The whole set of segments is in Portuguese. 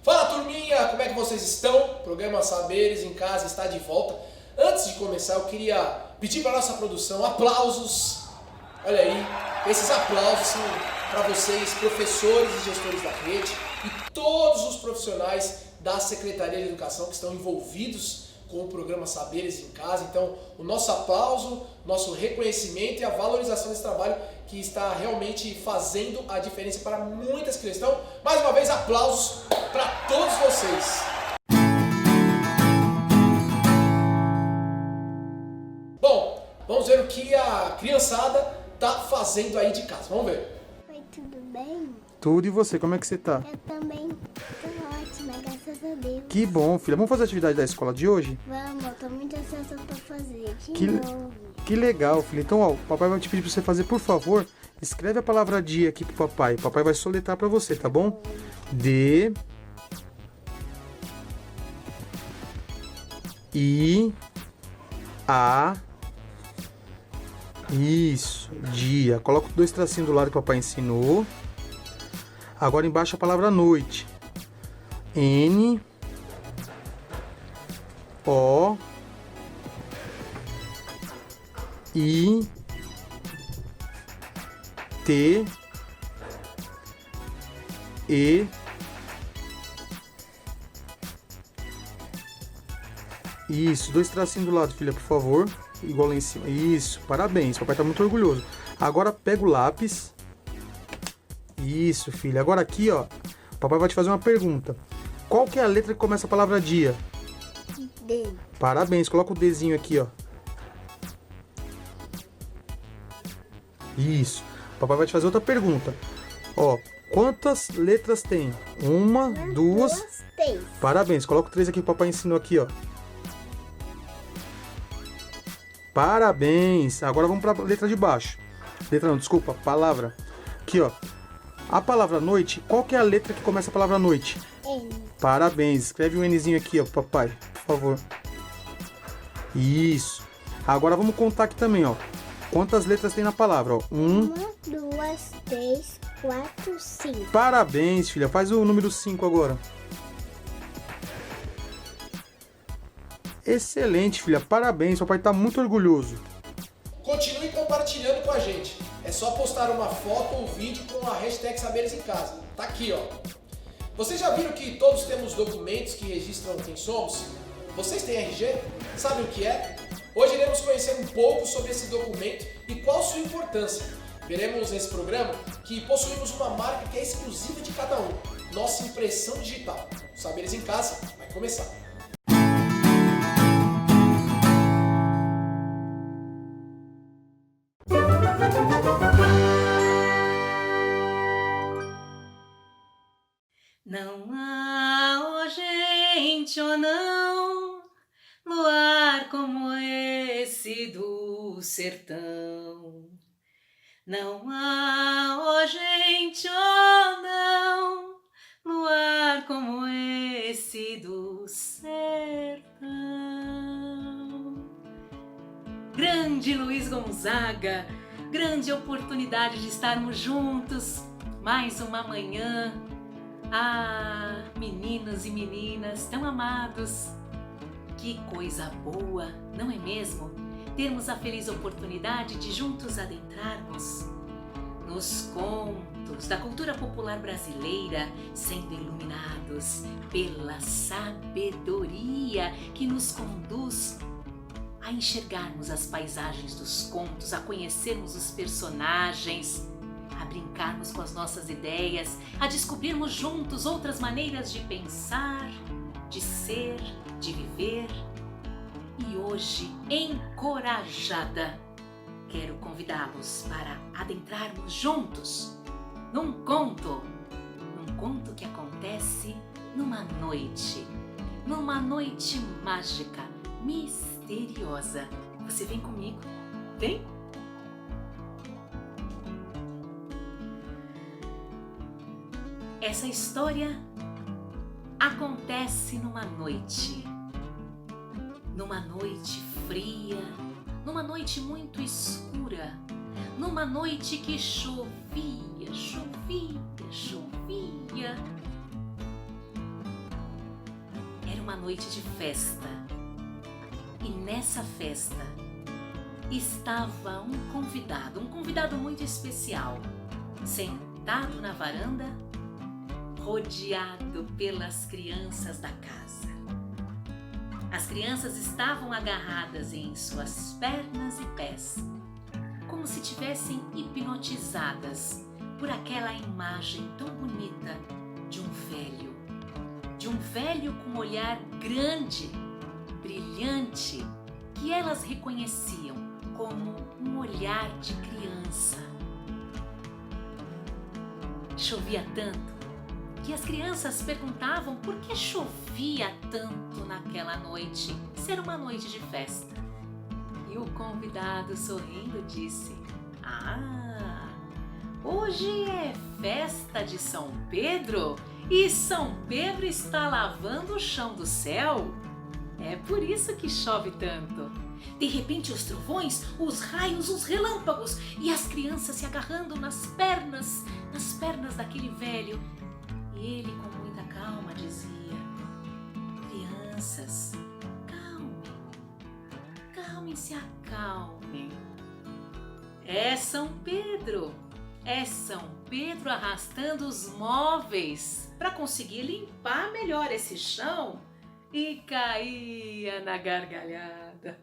Fala turminha, como é que vocês estão? O programa Saberes em Casa está de volta. Antes de começar, eu queria pedir para a nossa produção aplausos. Olha aí, esses aplausos são para vocês, professores e gestores da rede e todos os profissionais da Secretaria de Educação que estão envolvidos com o programa Saberes em Casa. Então, o nosso aplauso, nosso reconhecimento e a valorização desse trabalho que está realmente fazendo a diferença para muitas crianças. Então, mais uma vez, aplausos para todos vocês. Bom, vamos ver o que a criançada está fazendo aí de casa. Vamos ver. Oi, tudo bem? Tudo, e você? Como é que você tá? Eu também tô ótima, graças a Deus. Que bom, filha. Vamos fazer a atividade da escola de hoje? Vamos, eu tô muito ansiosa pra fazer de Que- novo. Que legal, filha. Então, ó, o papai vai te pedir pra você fazer, por favor, escreve a palavra dia aqui pro papai. O papai vai soletrar pra você, tá bom? D... I... A... Isso, dia. Coloca 2 tracinhos do lado que o papai ensinou. Agora embaixo a palavra noite. N... O... I... T... E... Isso, 2 tracinhos do lado, filha, por favor. Igual lá em cima. Isso, parabéns, papai tá muito orgulhoso. Agora pega o lápis. Isso, filha. Agora aqui, ó, o papai vai te fazer uma pergunta. Qual que é a letra que começa a palavra dia? D. Parabéns, coloca o Dzinho aqui, ó. Isso. O papai vai te fazer outra pergunta. Ó, quantas letras tem? Uma, duas. 3. Parabéns, coloca o 3 aqui que o papai ensinou aqui, ó. Parabéns. Agora vamos para a letra de baixo. Letra não, desculpa, palavra. Aqui, ó. A palavra noite, qual que é a letra que começa a palavra noite? N. Parabéns. Escreve um Nzinho aqui, ó, pro papai, por favor. Isso. Agora vamos contar aqui também, ó. Quantas letras tem na palavra, ó? 1. 1, 2, 3, 4, 5. Parabéns, filha. Faz o número 5 agora. Excelente, filha. Parabéns. Papai tá muito orgulhoso. Continue compartilhando com a gente. É só postar uma foto ou vídeo com a hashtag Saberes em Casa. Tá aqui, ó. Vocês já viram que todos temos documentos que registram quem somos? Vocês têm RG? Sabem o que é? Hoje iremos conhecer um pouco sobre esse documento e qual sua importância. Veremos nesse programa que possuímos uma marca que é exclusiva de cada um. Nossa impressão digital. O Saberes em Casa vai começar. Não há, ó gente, ou não, luar como esse do sertão. Não há, ó gente, ou não, luar como esse do sertão. Grande Luiz Gonzaga, grande oportunidade de estarmos juntos mais uma manhã. Ah, meninos e meninas tão amados, que coisa boa, não é mesmo? Termos a feliz oportunidade de juntos adentrarmos nos contos da cultura popular brasileira, sendo iluminados pela sabedoria que nos conduz a enxergarmos as paisagens dos contos, a conhecermos os personagens, a brincarmos com as nossas ideias, a descobrirmos juntos outras maneiras de pensar, de ser, de viver. E hoje, encorajada, quero convidá-los para adentrarmos juntos num conto que acontece numa noite mágica, misteriosa. Você vem comigo? Vem? Essa história acontece numa noite fria, numa noite muito escura, numa noite que chovia. uma noite de festa. E nessa festa estava um convidado muito especial, sentado na varanda, rodeado pelas crianças da casa. As crianças estavam agarradas em suas pernas e pés, como se tivessem hipnotizadas por aquela imagem tão bonita de um velho com um olhar grande, brilhante, que elas reconheciam como um olhar de criança. Chovia tanto que as crianças perguntavam por que chovia tanto naquela noite, se era uma noite de festa. E o convidado, sorrindo, disse: "Ah, hoje é festa de São Pedro e São Pedro está lavando o chão do céu. É por isso que chove tanto." De repente, os trovões, os raios, os relâmpagos e as crianças se agarrando nas pernas daquele velho. E ele, com muita calma, dizia: "Crianças, calmem, se acalmem. É São Pedro arrastando os móveis para conseguir limpar melhor esse chão." E caía na gargalhada.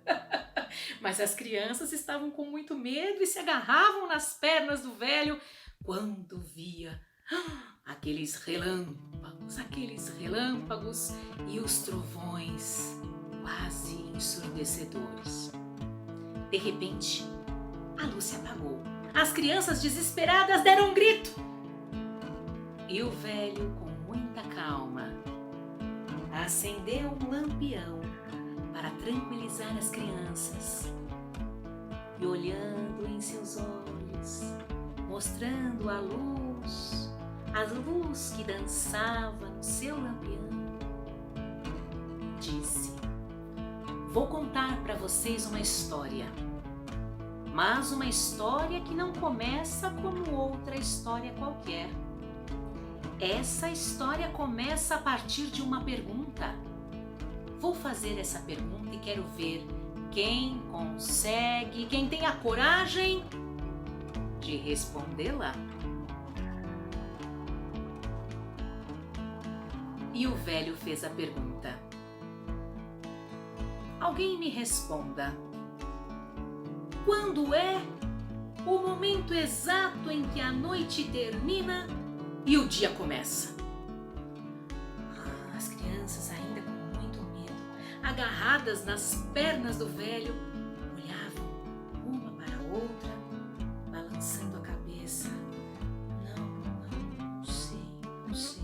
Mas as crianças estavam com muito medo e se agarravam nas pernas do velho quando via aqueles relâmpagos e os trovões quase ensurdecedores. De repente, a luz se apagou. As crianças desesperadas deram um grito. E o velho, com muita calma, acendeu um lampião para tranquilizar as crianças. E olhando em seus olhos, mostrando a luz que dançava no seu lampião, disse: "Vou contar para vocês uma história, mas uma história que não começa como outra história qualquer. Essa história começa a partir de uma pergunta. Vou fazer essa pergunta e quero ver quem consegue, quem tem a coragem de respondê-la." E o velho fez a pergunta: "Alguém me responda. Quando é o momento exato em que a noite termina e o dia começa?" As crianças, ainda com muito medo, agarradas nas pernas do velho, olhavam uma para a outra, balançando a cabeça. Não sei.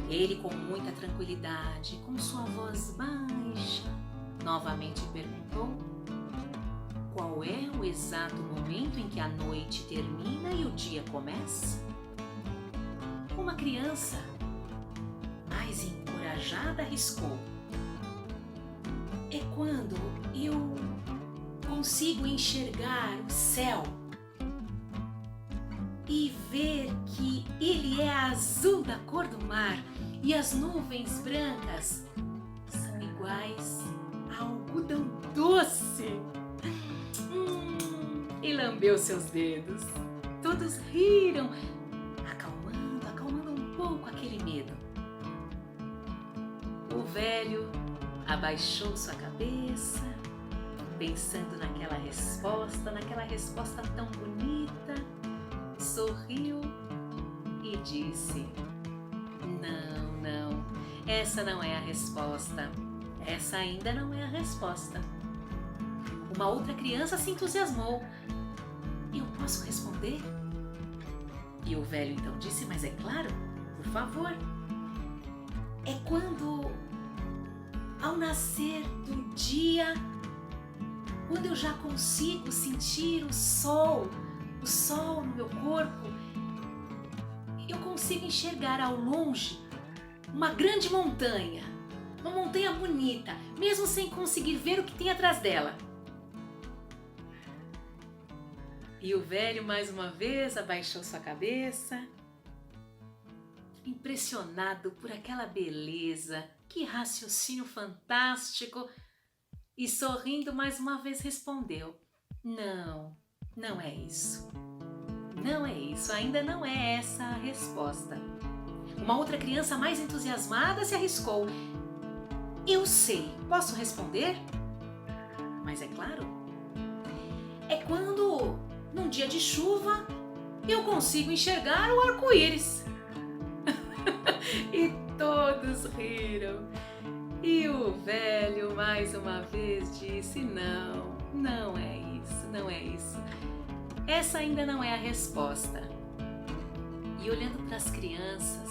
Ele, com muita tranquilidade, com sua voz baixa, novamente perguntou: "Qual é o exato momento em que a noite termina e o dia começa?" Uma criança, mais encorajada, arriscou: "É quando eu consigo enxergar o céu e ver que ele é azul da cor do mar e as nuvens brancas são iguais a algodão doce." E lambeu seus dedos. Todos riram, acalmando um pouco aquele medo. O velho abaixou sua cabeça, pensando naquela resposta tão bonita, sorriu e disse: Não, essa não é a resposta. Essa ainda não é a resposta." Uma outra criança se entusiasmou: "Eu posso responder?" E o velho então disse: "Mas é claro, por favor. É quando, ao nascer do dia, quando eu já consigo sentir o sol no meu corpo, eu consigo enxergar ao longe uma grande montanha, uma montanha bonita, mesmo sem conseguir ver o que tem atrás dela." E o velho, mais uma vez, abaixou sua cabeça, impressionado por aquela beleza, que raciocínio fantástico, e sorrindo mais uma vez respondeu: não, não é isso. Não é isso, ainda não é essa a resposta. Uma outra criança mais entusiasmada se arriscou: eu sei, posso responder? Mas é claro, é quando, num dia de chuva, eu consigo enxergar o arco-íris. E todos riram. E o velho mais uma vez disse: não, não é isso, não é isso. Essa ainda não é a resposta. E olhando para as crianças,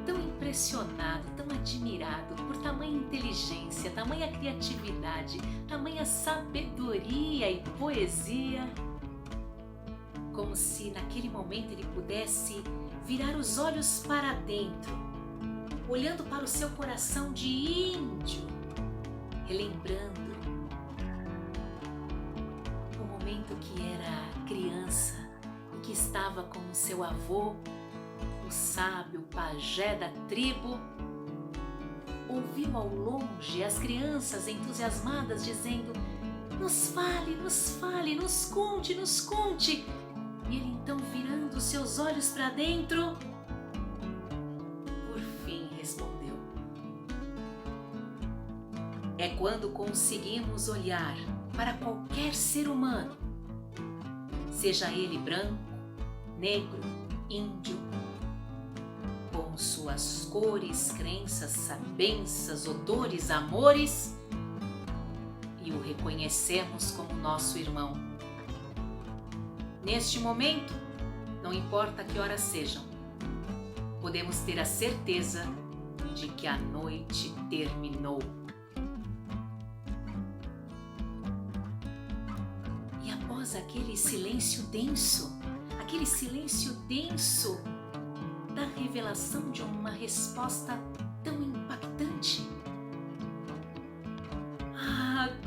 tão impressionado, tão admirado por tamanha inteligência, tamanha criatividade, tamanha sabedoria e poesia, como se naquele momento ele pudesse virar os olhos para dentro, olhando para o seu coração de índio, relembrando o momento que era criança e que estava com o seu avô, o sábio pajé da tribo. Ouviu ao longe as crianças entusiasmadas dizendo: nos fale, nos conte, nos conte. E ele então, virando os seus olhos para dentro, por fim respondeu: é quando conseguimos olhar para qualquer ser humano, seja ele branco, negro, índio, com suas cores, crenças, sabenças, odores, amores, e o reconhecemos como nosso irmão. Neste momento, não importa que horas sejam, podemos ter a certeza de que a noite terminou. E após aquele silêncio denso da revelação de uma resposta tão impactante,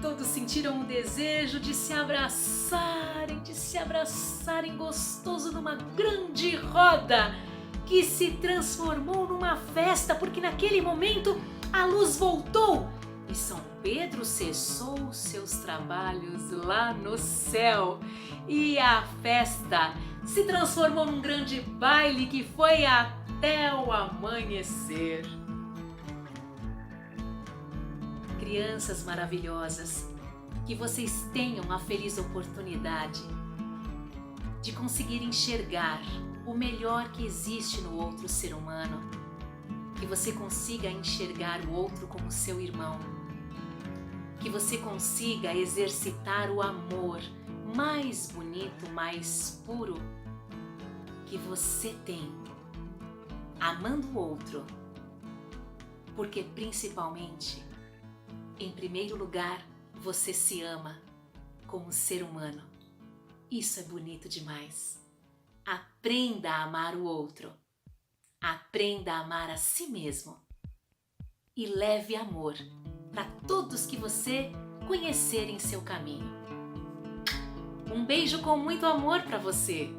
todos sentiram o desejo de se abraçarem gostoso numa grande roda que se transformou numa festa, porque naquele momento a luz voltou e São Pedro cessou seus trabalhos lá no céu e a festa se transformou num grande baile que foi até o amanhecer. Crianças maravilhosas, que vocês tenham a feliz oportunidade de conseguir enxergar o melhor que existe no outro ser humano, que você consiga enxergar o outro como seu irmão, que você consiga exercitar o amor mais bonito, mais puro que você tem, amando o outro, porque principalmente, em primeiro lugar, você se ama como ser humano. Isso é bonito demais. Aprenda a amar o outro. Aprenda a amar a si mesmo. E leve amor para todos que você conhecer em seu caminho. Um beijo com muito amor para você.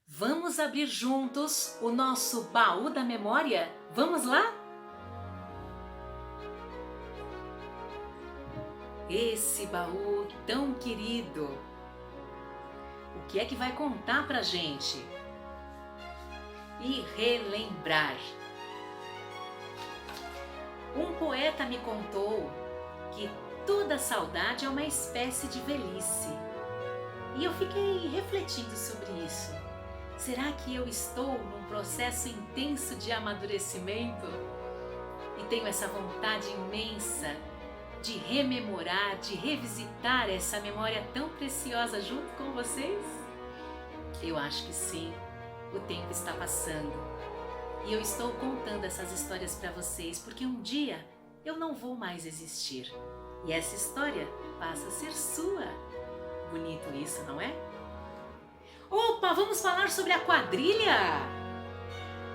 Vamos abrir juntos o nosso baú da memória? Vamos lá? Esse baú tão querido, o que é que vai contar pra gente? E relembrar. Um poeta me contou que toda saudade é uma espécie de velhice. E eu fiquei refletindo sobre isso. Será que eu estou num processo intenso de amadurecimento? E tenho essa vontade imensa de rememorar, de revisitar essa memória tão preciosa junto com vocês? Eu acho que sim, o tempo está passando. E eu estou contando essas histórias para vocês porque um dia eu não vou mais existir. E essa história passa a ser sua. Bonito isso, não é? Opa, vamos falar sobre a quadrilha?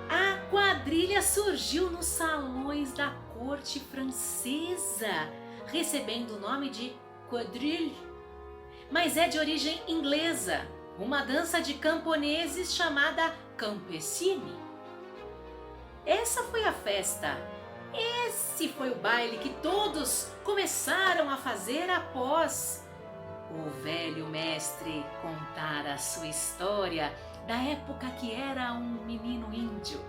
A quadrilha surgiu nos salões da corte francesa, recebendo o nome de quadrille, mas é de origem inglesa, uma dança de camponeses chamada campesini. Essa foi a festa, esse foi o baile que todos começaram a fazer após o velho mestre contar a sua história da época que era um menino índio.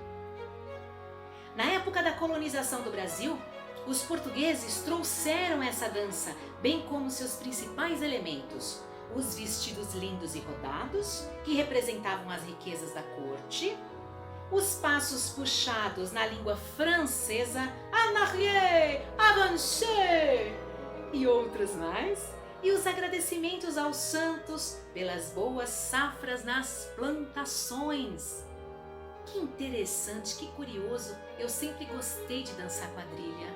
Na época da colonização do Brasil, os portugueses trouxeram essa dança, bem como seus principais elementos: os vestidos lindos e rodados, que representavam as riquezas da corte, os passos puxados na língua francesa, en arrière, avancez, e outros mais, e os agradecimentos aos santos pelas boas safras nas plantações. Que interessante, que curioso, eu sempre gostei de dançar quadrilha.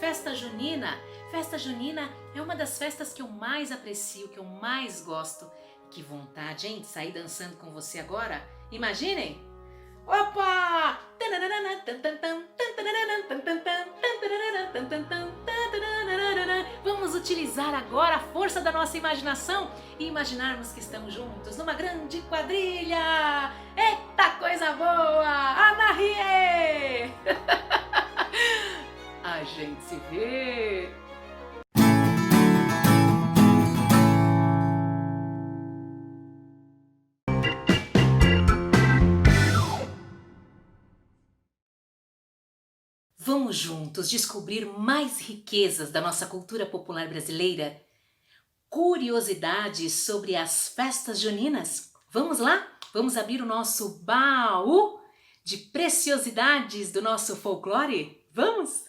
Festa junina! Festa junina é uma das festas que eu mais aprecio, que eu mais gosto. Que vontade, hein, de sair dançando com você agora? Imaginem! Opa! Vamos utilizar agora a força da nossa imaginação e imaginarmos que estamos juntos numa grande quadrilha. Eita coisa boa! En arrière! A gente se vê! Vamos juntos descobrir mais riquezas da nossa cultura popular brasileira? Curiosidades sobre as festas juninas? Vamos lá? Vamos abrir o nosso baú de preciosidades do nosso folclore? Vamos?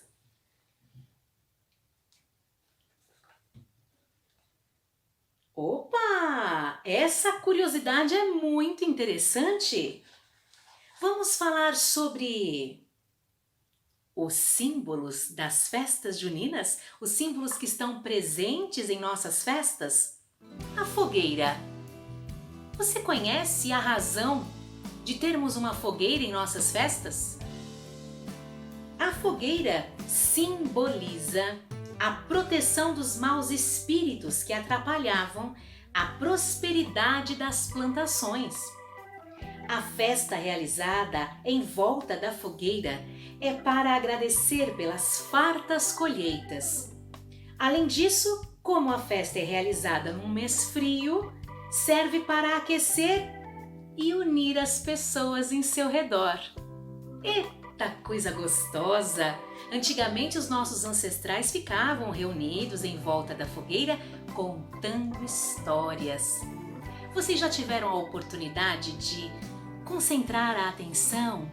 Opa! Essa curiosidade é muito interessante. Vamos falar sobre os símbolos das festas juninas, os símbolos que estão presentes em nossas festas. A fogueira. Você conhece a razão de termos uma fogueira em nossas festas? A fogueira simboliza a proteção dos maus espíritos que atrapalhavam a prosperidade das plantações. A festa realizada em volta da fogueira é para agradecer pelas fartas colheitas. Além disso, como a festa é realizada num mês frio, serve para aquecer e unir as pessoas em seu redor. Eita coisa gostosa! Antigamente os nossos ancestrais ficavam reunidos em volta da fogueira contando histórias. Vocês já tiveram a oportunidade de concentrar a atenção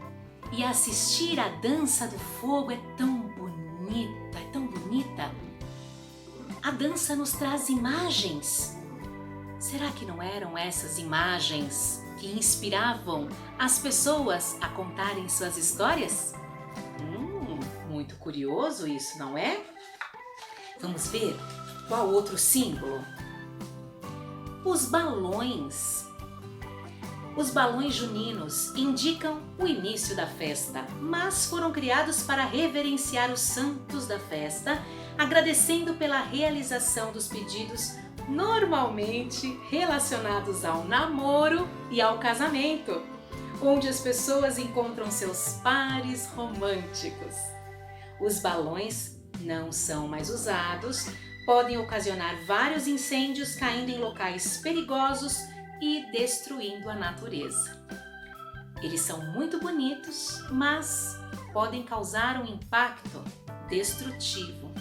e assistir à dança do fogo? É tão bonita, é tão bonita. A dança nos traz imagens. Será que não eram essas imagens que inspiravam as pessoas a contarem suas histórias? Muito curioso isso, não é? Vamos ver qual outro símbolo? Os balões. Os balões juninos indicam o início da festa, mas foram criados para reverenciar os santos da festa, agradecendo pela realização dos pedidos normalmente relacionados ao namoro e ao casamento, onde as pessoas encontram seus pares românticos. Os balões não são mais usados, podem ocasionar vários incêndios caindo em locais perigosos e destruindo a natureza. Eles são muito bonitos, mas podem causar um impacto destrutivo.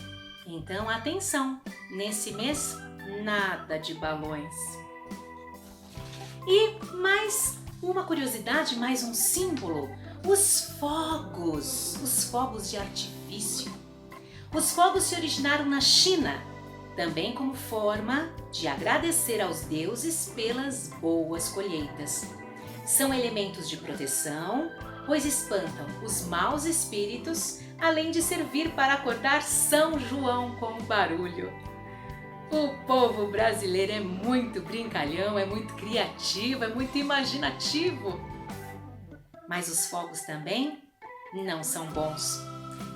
Então, atenção! Nesse mês, nada de balões. E mais uma curiosidade, mais um símbolo: os fogos de artifício. Os fogos se originaram na China, também como forma de agradecer aos deuses pelas boas colheitas. São elementos de proteção, pois espantam os maus espíritos, além de servir para acordar São João com o barulho. O povo brasileiro é muito brincalhão, é muito criativo, é muito imaginativo. Mas os fogos também não são bons.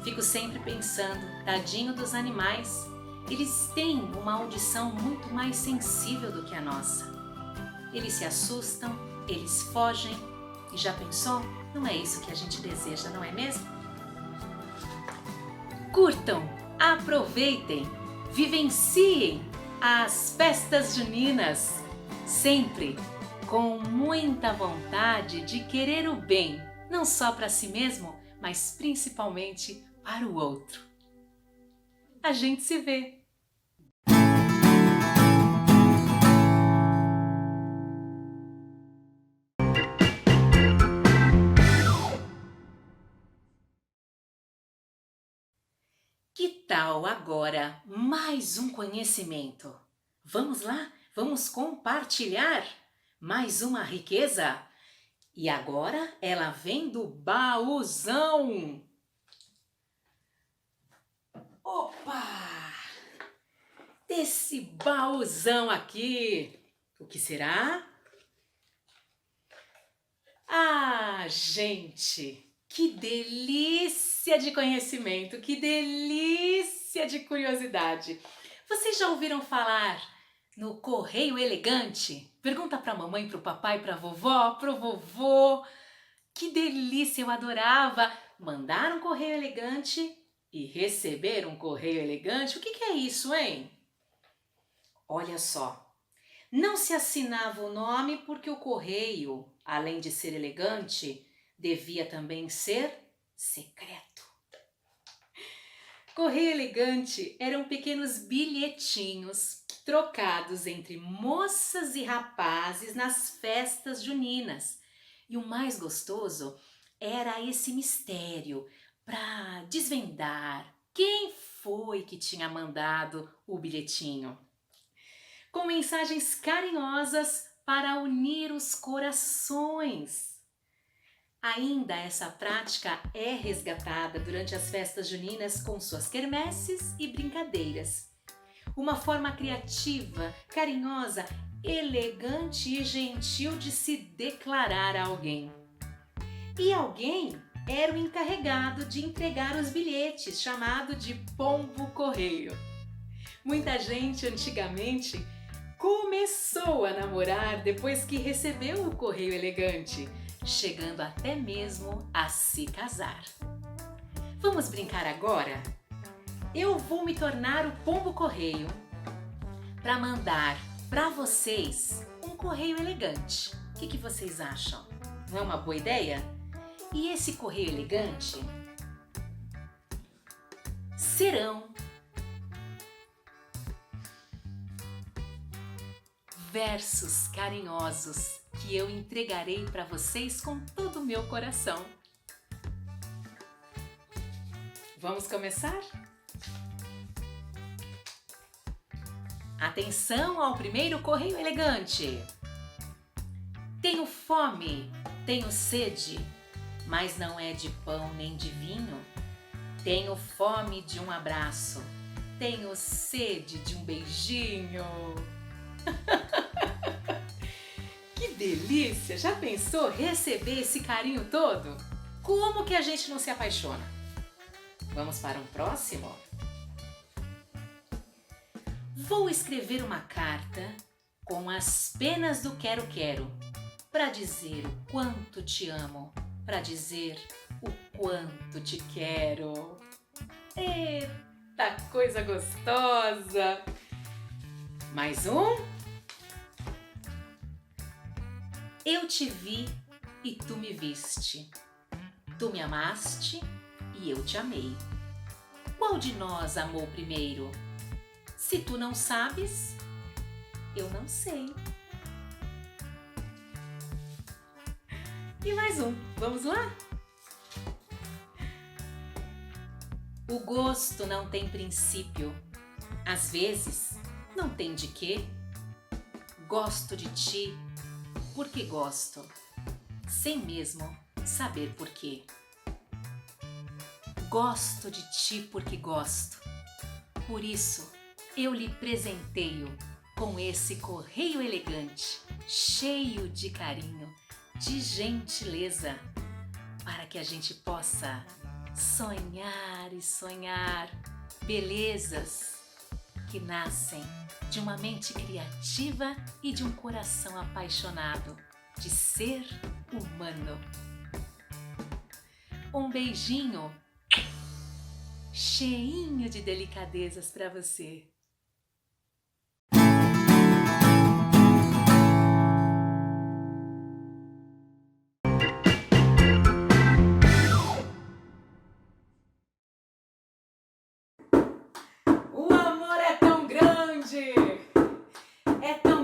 Fico sempre pensando, tadinho dos animais, eles têm uma audição muito mais sensível do que a nossa. Eles se assustam, eles fogem. E já pensou? Não é isso que a gente deseja, não é mesmo? Curtam, aproveitem, vivenciem as festas juninas, sempre com muita vontade de querer o bem, não só para si mesmo, mas principalmente para o outro. A gente se vê! Que tal agora mais um conhecimento? Vamos lá? Vamos compartilhar mais uma riqueza? E agora ela vem do baúzão! Opa! Desse baúzão aqui! O que será? Ah, gente! Que delícia de conhecimento, que delícia de curiosidade. Vocês já ouviram falar no correio elegante? Pergunta para a mamãe, para o papai, para a vovó, para o vovô. Que delícia, eu adorava mandar um correio elegante e receber um correio elegante. O que é isso, hein? Olha só, não se assinava o nome porque o correio, além de ser elegante, devia também ser secreto. Correio elegante eram pequenos bilhetinhos trocados entre moças e rapazes nas festas juninas. E o mais gostoso era esse mistério para desvendar quem foi que tinha mandado o bilhetinho. Com mensagens carinhosas para unir os corações. Ainda essa prática é resgatada durante as festas juninas com suas quermesses e brincadeiras. Uma forma criativa, carinhosa, elegante e gentil de se declarar a alguém. E alguém era o encarregado de entregar os bilhetes, chamado de pombo-correio. Muita gente antigamente começou a namorar depois que recebeu o correio elegante, chegando até mesmo a se casar. Vamos brincar agora? Eu vou me tornar o pombo-correio para mandar para vocês um correio elegante. O que vocês acham? Não é uma boa ideia? E esse correio elegante serão versos carinhosos que eu entregarei para vocês com todo o meu coração. Vamos começar? Atenção ao primeiro correio elegante. Tenho fome, tenho sede, mas não é de pão nem de vinho. Tenho fome de um abraço, tenho sede de um beijinho. Que delícia! Já pensou receber esse carinho todo? Como que a gente não se apaixona? Vamos para um próximo? Vou escrever uma carta com as penas do quero-quero para dizer o quanto te amo, para dizer o quanto te quero. Eita, coisa gostosa! Mais um? Eu te vi e tu me viste. Tu me amaste e eu te amei. Qual de nós amou primeiro? Se tu não sabes, eu não sei. E mais um, vamos lá? O gosto não tem princípio. Às vezes, não tem de quê. Gosto de ti porque gosto, sem mesmo saber porquê. Gosto de ti porque gosto. Por isso, eu lhe presenteio com esse correio elegante, cheio de carinho, de gentileza. para que a gente possa sonhar e sonhar belezas que nascem de uma mente criativa e de um coração apaixonado de ser humano. Um beijinho cheinho de delicadezas para você. O amor é tão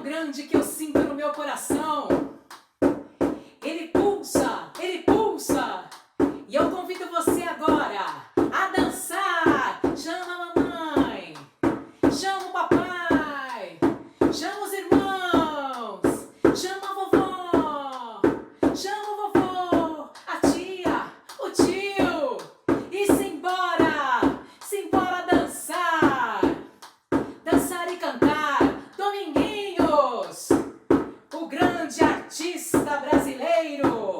grande que eu sinto no meu coração. Ele pulsa, e eu convido você agora a dançar. Chama a mamãe, chama o papai, chama os irmãos, chama a vovó, chama o vovô, a tia, o tio, e simbora dançar, dançar e cantar. Dominguinhos, o grande artista brasileiro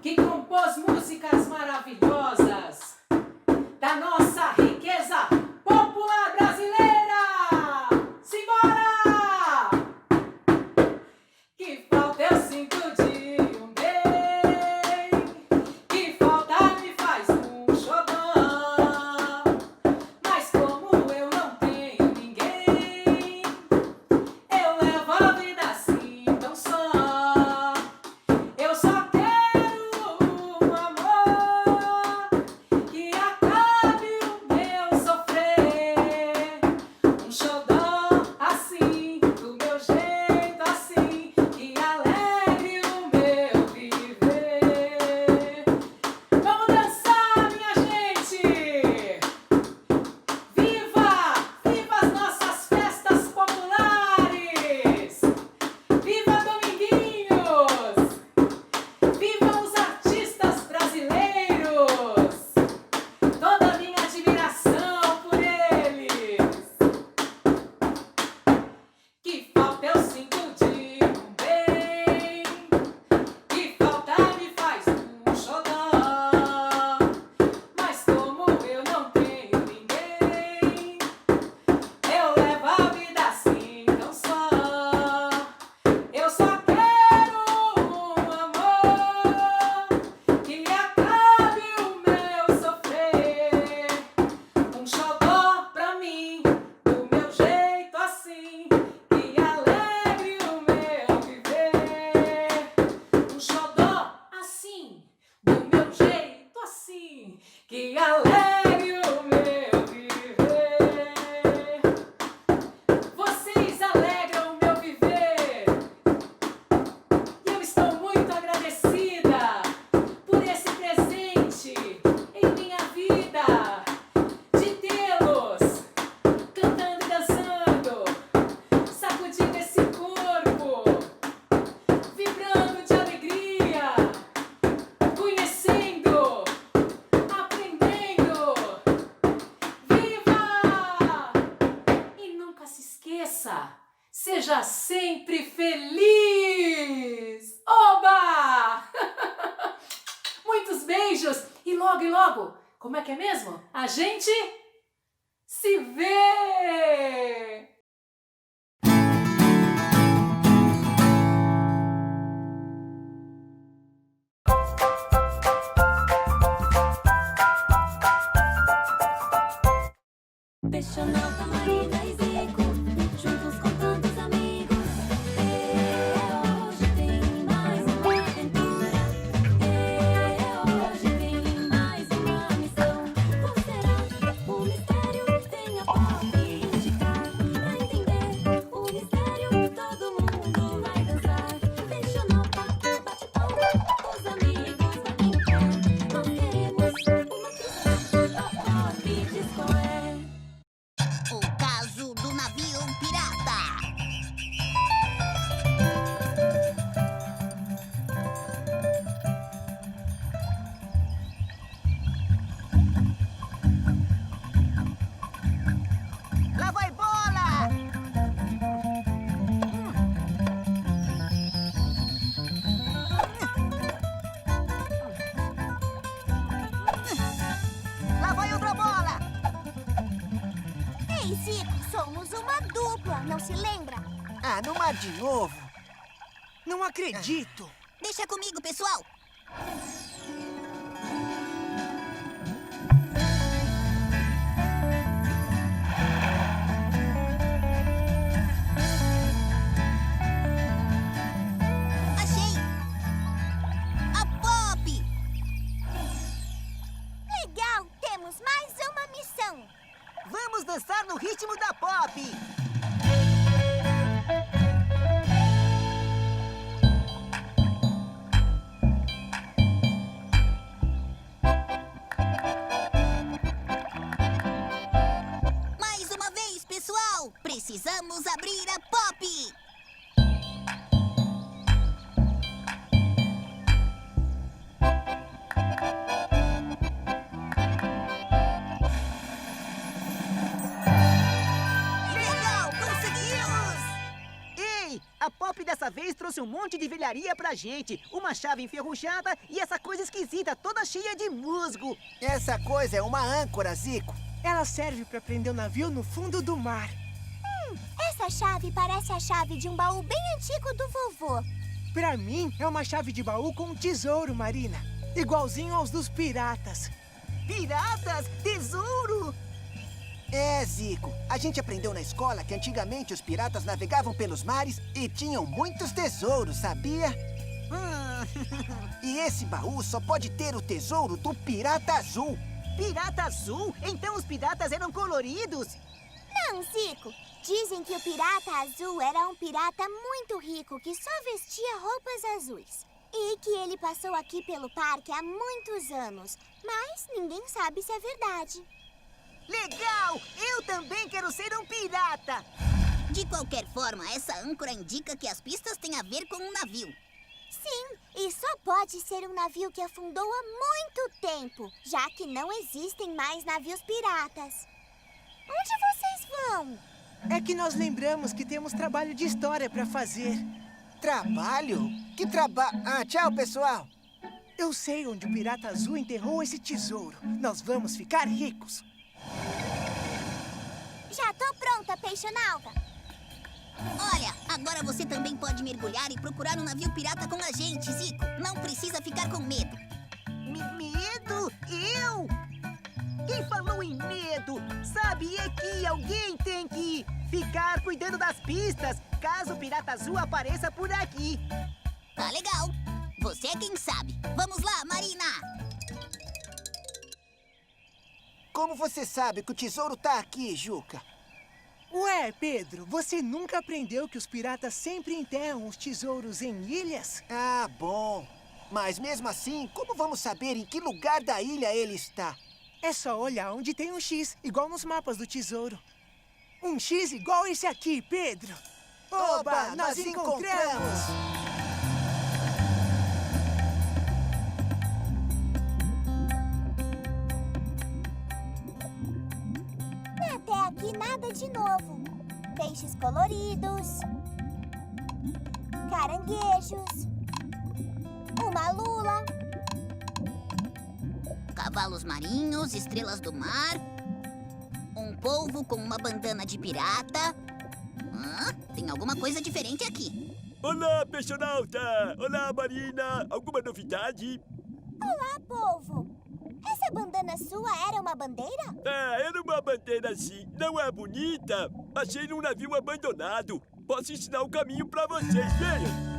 que compôs músicas maravilhosas da nossa riqueza popular brasileira. Simbora! Que falta eu sinto de um bem, que falta me faz um xodó, mas como eu não tenho ninguém, eu levo a vida assim tão só. Eu só quero um amor que acabe o meu sofrer, um xodó assim, do meu jeito assim, que alegre o meu viver. Vamos dançar, minha gente! Viva! Viva as nossas festas populares! Viva Dominguinhos! Viva os artistas brasileiros! Toda a minha admiração por eles! Que falta eu sinto de um bem, que falta me faz um xodó, mas como eu não tenho ninguém, eu levo a vida assim tão só. Eu só quero um amor que acabe o meu sofrer, um xodó pra mim, do meu jeito assim, que alegre o meu viver. Um xodó assim, do meu jeito assim, que alegre o meu viver. Vocês alegram o meu viver. E eu estou muito agradecida por esse presente em minha vida, de tê-los cantando e dançando, sacudindo esse corpo, vibrando de alegria, conhecendo, aprendendo. Viva! E nunca se esqueça, seja sempre feliz! Oba! Muitos beijos e logo, como é que é mesmo? A gente se vê! Deixa nota Marina e Zico, juntos com tantos amigos. Hoje tem mais uma aventura. Hoje tem mais uma missão. Qual será o mistério? Venha pode indicar. Pra entender o mistério, todo mundo vai dançar. Deixa nota, bate palma, os amigos vão brincar. Nós queremos uma cruz. Me diz qual é. O caso do navio Ei, Zico, somos uma dupla, não se lembra? Ah, no mar de novo. Não acredito. Deixa comigo, pessoal. Achei! A Pop! Legal, temos mais uma missão. Vamos dançar no ritmo da pop. Mais uma vez, pessoal! Precisamos abrir a Pop! Legal, conseguimos! Ei, a pop dessa vez trouxe um monte de velharia pra gente. Uma chave enferrujada e essa coisa esquisita toda cheia de musgo. Essa coisa é uma âncora, Zico. Ela serve para prender o navio no fundo do mar. Essa chave parece a chave de um baú bem antigo do vovô. Pra mim, é uma chave de baú com um tesouro, Marina. Igualzinho aos dos piratas. Piratas? Tesouro? É, Zico. A gente aprendeu na escola que antigamente os piratas navegavam pelos mares e tinham muitos tesouros, sabia? E esse baú só pode ter o tesouro do Pirata Azul. Pirata Azul? Então os piratas eram coloridos? Não, Zico. Dizem que o pirata azul era um pirata muito rico que só vestia roupas azuis. E que ele passou aqui pelo parque há muitos anos. Mas ninguém sabe se é verdade. Legal! Eu também quero ser um pirata! De qualquer forma, essa âncora indica que as pistas têm a ver com um navio. Sim, e só pode ser um navio que afundou há muito tempo, já que não existem mais navios piratas. Onde vocês vão? É que nós lembramos que temos trabalho de história para fazer. Trabalho? Que trabalho? Ah, tchau, pessoal! Eu sei onde o pirata azul enterrou esse tesouro. Nós vamos ficar ricos. Já tô pronta, peixonauta. Olha, agora você também pode mergulhar e procurar um navio pirata com a gente, Zico. Não precisa ficar com medo. Medo? Eu? Quem falou em medo? Sabe, é que alguém tem que ficar cuidando das pistas caso o pirata azul apareça por aqui. Tá legal. Você é quem sabe. Vamos lá, Marina! Como você sabe que o tesouro tá aqui, Juca? Ué, Pedro, você nunca aprendeu que os piratas sempre enterram os tesouros em ilhas? Ah, bom. Mas mesmo assim, como vamos saber em que lugar da ilha ele está? É só olhar onde tem um X, igual nos mapas do tesouro. Um X igual esse aqui, Pedro. Oba, nós encontramos! Até aqui nada de novo. Peixes coloridos, caranguejos, uma lula. Cavalos marinhos, estrelas do mar, um polvo com uma bandana de pirata. Tem alguma coisa diferente aqui. Olá, peixonauta! Olá, Marina! Alguma novidade? Olá, polvo. Essa bandana sua era uma bandeira? Era uma bandeira assim. Não é bonita? Achei num navio abandonado. Posso ensinar o caminho pra vocês, venham!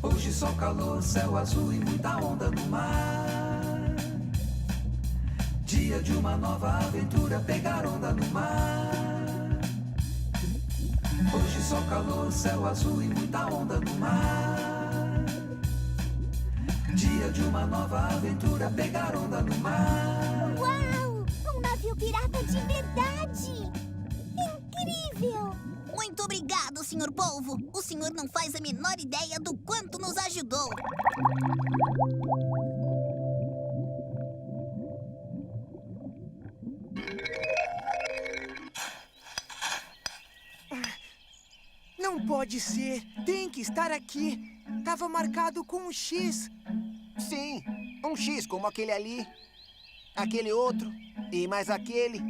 Hoje sol, calor, céu azul e muita onda no mar. Dia de uma nova aventura, pegar onda no mar. Hoje sol, calor, céu azul e muita onda no mar. Dia de uma nova aventura, pegar onda no mar. Uau! Um navio pirata de verdade! Incrível! Muito obrigado, Sr. Polvo. O senhor não faz a menor ideia do quanto nos ajudou. Não Não pode ser. Tem que estar aqui. Tava marcado com um X. Sim, um X como aquele ali, aquele outro e mais aquele.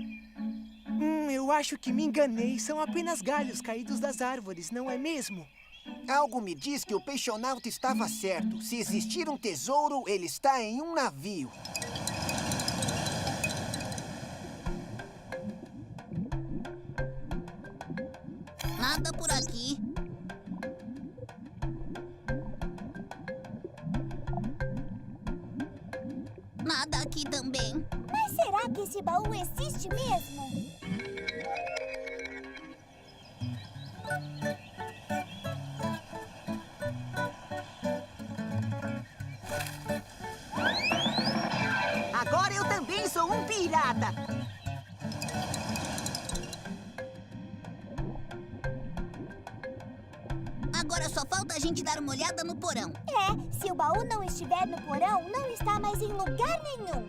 Eu acho que me enganei. São apenas galhos caídos das árvores, não é mesmo? Algo me diz que o peixonauta estava certo. Se existir um tesouro, ele está em um navio. Nada por aqui. Nada aqui também. Mas será que esse baú existe mesmo? Agora eu também sou um pirata. Agora só falta a gente dar uma olhada no porão. É, se o baú não estiver no porão, não está mais em lugar nenhum.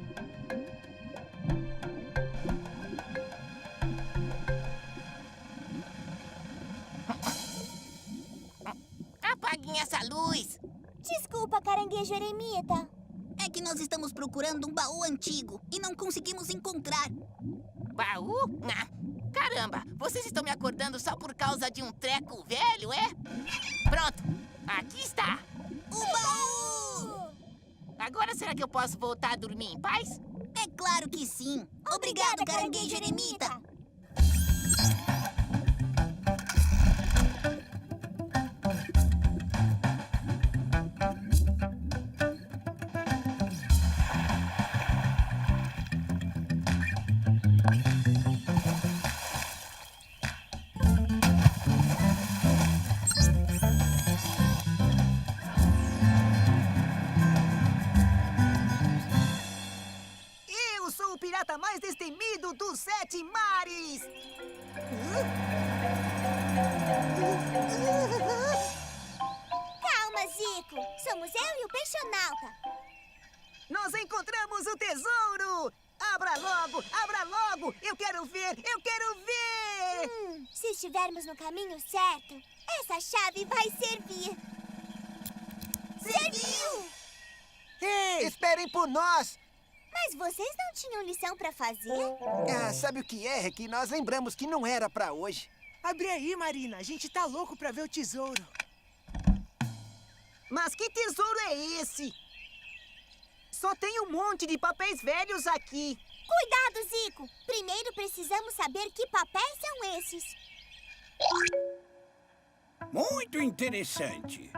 Apaguem essa luz. Desculpa, caranguejo eremita. É que nós estamos procurando um baú antigo e não conseguimos encontrar. Baú? Ah, caramba, vocês estão me acordando só por causa de um treco velho, é? Pronto, aqui está. O baú! Agora será que eu posso voltar a dormir em paz? É claro que sim. Obrigada, caranguejo eremita. Eu sou o pirata mais destemido dos 7 mares. Calma, Zico. Somos eu e o peixonauta. Nós encontramos o tesouro! Abra logo! Eu quero ver! Se estivermos no caminho certo, essa chave vai servir. Serviu! Ei! Esperem por nós! Mas vocês não tinham lição pra fazer? Ah, sabe o que é? É que nós lembramos que não era pra hoje. Abre aí, Marina. A gente tá louco pra ver o tesouro. Mas que tesouro é esse? Só tem um monte de papéis velhos aqui. Cuidado, Zico. Primeiro precisamos saber que papéis são esses. Muito interessante.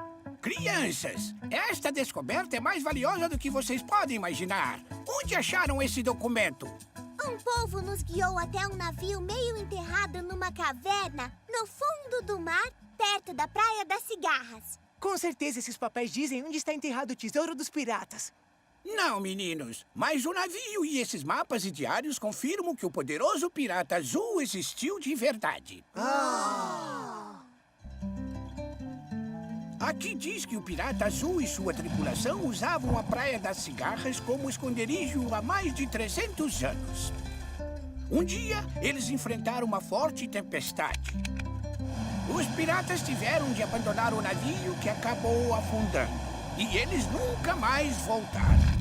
Crianças, esta descoberta é mais valiosa do que vocês podem imaginar. Onde acharam esse documento? Um povo nos guiou até um navio meio enterrado numa caverna no fundo do mar, perto da Praia das Cigarras. Com certeza esses papéis dizem onde está enterrado o tesouro dos piratas. Não, meninos, mas o navio e esses mapas e diários confirmam que o poderoso pirata azul existiu de verdade. Aqui diz que o pirata azul e sua tripulação usavam a Praia das Cigarras como esconderijo há mais de 300 anos. Um dia, eles enfrentaram uma forte tempestade. Os piratas tiveram de abandonar o navio que acabou afundando. E eles nunca mais voltaram.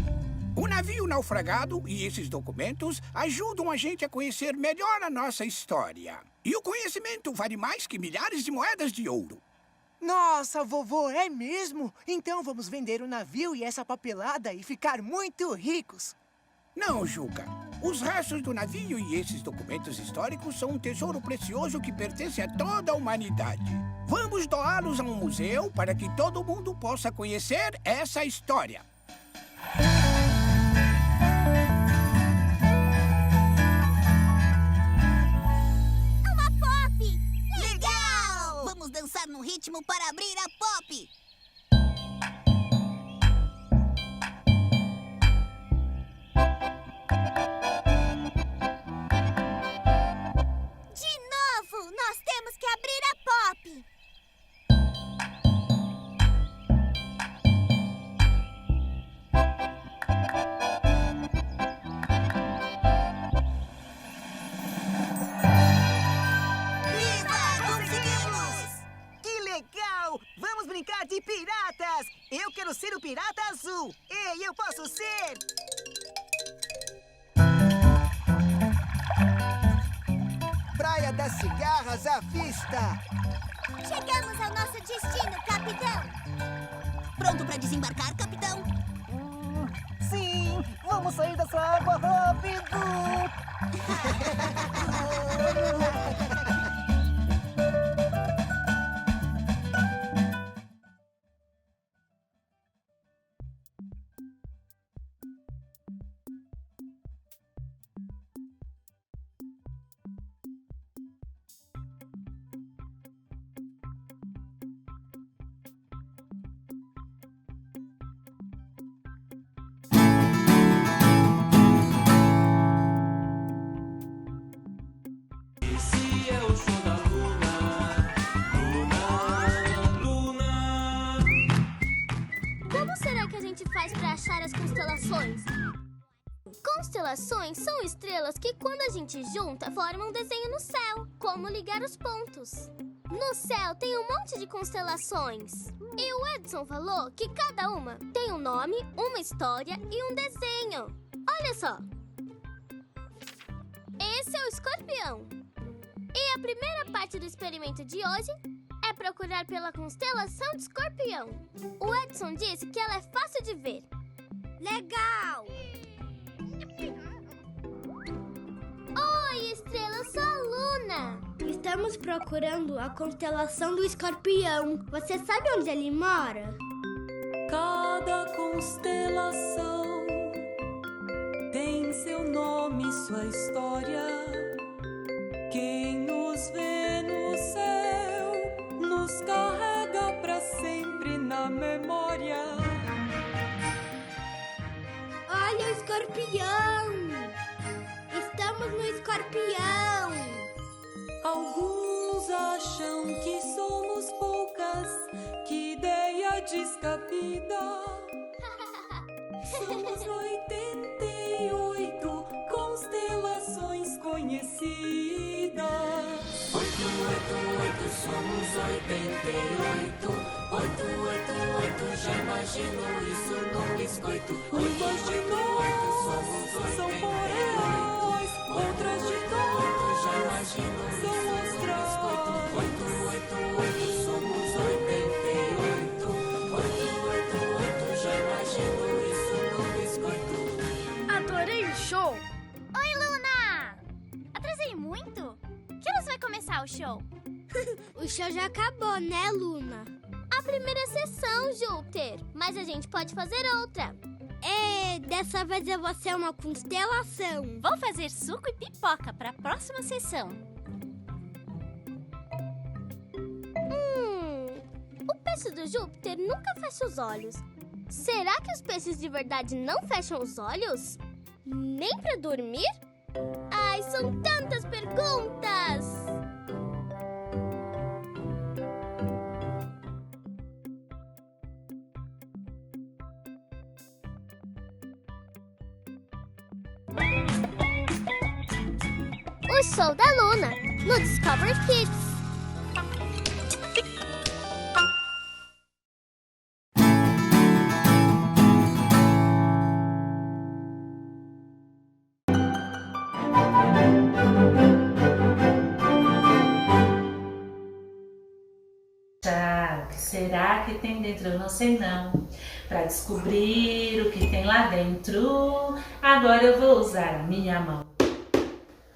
O navio naufragado e esses documentos ajudam a gente a conhecer melhor a nossa história. E o conhecimento vale mais que milhares de moedas de ouro. Nossa, vovô, é mesmo? Então vamos vender o navio e essa papelada e ficar muito ricos. Não, Juca. Os restos do navio e esses documentos históricos são um tesouro precioso que pertence a toda a humanidade. Vamos doá-los a um museu para que todo mundo possa conhecer essa história. Uma pop! Legal! Vamos dançar no ritmo para abrir a pop! De novo! Nós temos que abrir a pop! Viva! Conseguimos! Que brincar de piratas! Eu quero ser o pirata azul! Ei, eu posso ser! Praia das Cigarras à vista! Chegamos ao nosso destino, capitão! Pronto pra desembarcar, capitão? Sim! Vamos sair dessa água rápido! Como será que a gente faz pra achar as constelações? Constelações são estrelas que, quando a gente junta, formam um desenho no céu. Como ligar os pontos? No céu tem um monte de constelações. E o Edson falou que cada uma tem um nome, uma história e um desenho. Olha só. Esse é o escorpião. E a primeira parte do experimento de hoje é procurar pela constelação de Escorpião. O Edson disse que ela é fácil de ver. Legal! Oi, estrela, eu sou a Luna. Estamos procurando a constelação do Escorpião. Você sabe onde ele mora? Cada constelação tem seu nome e sua história. Quem nos vê no céu nos carrega pra sempre na memória. Olha o escorpião! Estamos no escorpião! Alguns acham que somos poucas, que ideia descabida. Somos 88 constelações conhecidas. 888 somos 88. 888 já imagino isso num biscoito. 888 somos 88. São boreais, outras de nós já imagino são astrais. 888 somos 88. 888 já imagino isso num biscoito. Adorei o show! Oi, Luna! Atrasei muito? Que horas vai começar o show? O show já acabou, né, Luna? A primeira sessão, Júpiter. Mas a gente pode fazer outra. Dessa vez eu vou ser uma constelação. Vou fazer suco e pipoca para a próxima sessão. O peixe do Júpiter nunca fecha os olhos. Será que os peixes de verdade não fecham os olhos? Nem para dormir? Ai, são tantas perguntas! O show da Luna, no Discovery Kids. O que será que tem dentro? Eu não sei não. Para descobrir o que tem lá dentro, agora eu vou usar a minha mão.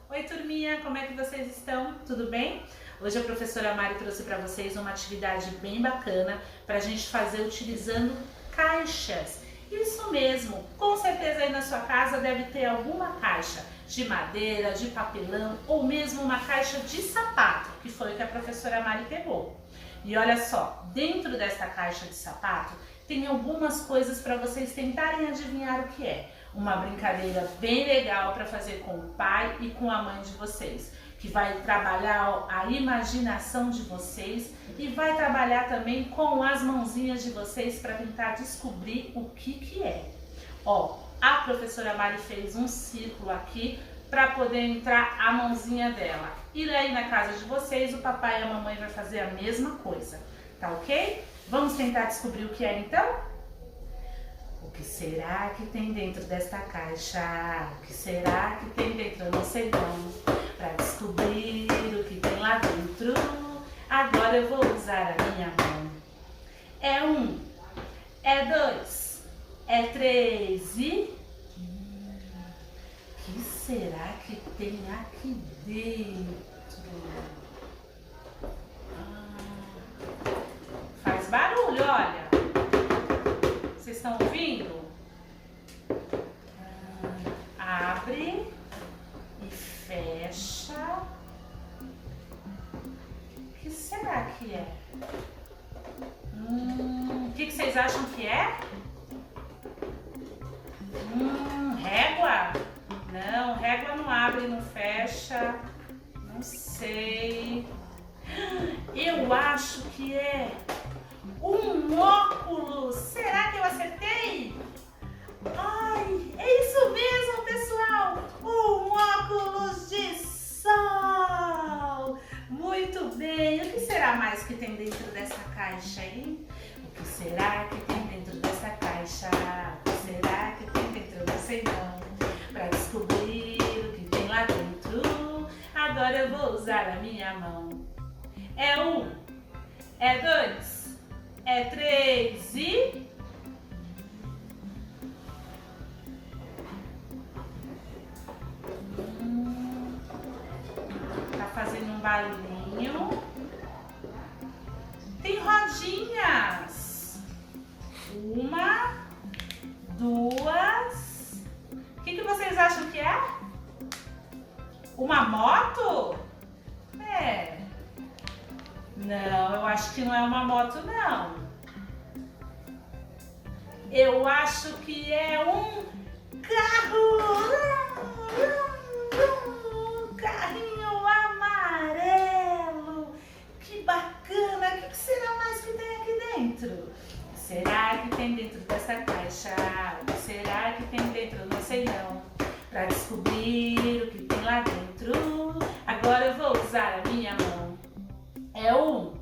Oi, turminha, como é que vocês estão? Tudo bem? Hoje a professora Mari trouxe para vocês uma atividade bem bacana para a gente fazer utilizando caixas. Isso mesmo, com certeza aí na sua casa deve ter alguma caixa de madeira, de papelão ou mesmo uma caixa de sapato, que foi o que a professora Mari pegou. E olha só, dentro dessa caixa de sapato tem algumas coisas para vocês tentarem adivinhar o que é. Uma brincadeira bem legal para fazer com o pai e com a mãe de vocês, que vai trabalhar a imaginação de vocês e vai trabalhar também com as mãozinhas de vocês para tentar descobrir o que é. Ó, a professora Mari fez um círculo aqui para poder entrar a mãozinha dela. E aí na casa de vocês o papai e a mamãe vai fazer a mesma coisa, tá ok? Vamos tentar descobrir o que é então? O que será que tem dentro desta caixa? O que será que tem dentro? Eu não sei não. Para descobrir o que tem lá dentro, agora eu vou usar a minha mão. É 1, é 2, é 3 e... O que será que tem aqui dentro? Faz barulho, olha. Vocês estão ouvindo? Abre e fecha. O que será que é? O que vocês acham que é? Régua? Não, régua não abre e não fecha. Não sei. Eu acho que é um óculos. Será que eu acertei? Ai, é isso mesmo, pessoal. Um óculos de sol. Muito bem. O que será mais que tem dentro dessa caixa, hein? O que será que tem dentro dessa caixa? O que será que tem dentro? Eu não sei não. Para descobrir o que tem lá dentro, agora eu vou usar a minha mão. É 1, é 2, é 3 e... Tá fazendo um barulhinho. Tem rodinhas. 1, 2. O que vocês acham que é? Uma moto? É. Não, eu acho que não é uma moto, não. Eu acho que é um carro. Um carrinho amarelo. Que bacana. O que será mais que tem aqui dentro? O que será que tem dentro dessa caixa? O que será que tem dentro? Eu não sei não. Para descobrir o que tem lá dentro, agora eu vou usar a minha mão. É 1,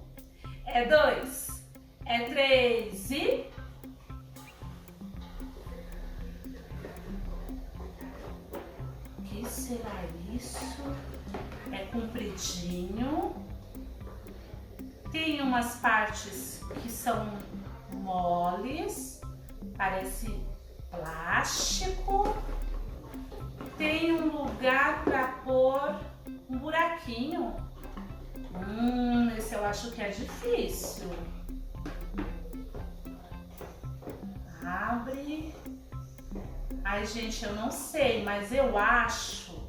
é 2, é 3 e... O que será isso? É compridinho. Tem umas partes que são moles, parece plástico. Tem um lugar para pôr um buraquinho. Esse eu acho que é difícil. Abre. Ai, gente, eu não sei, mas eu acho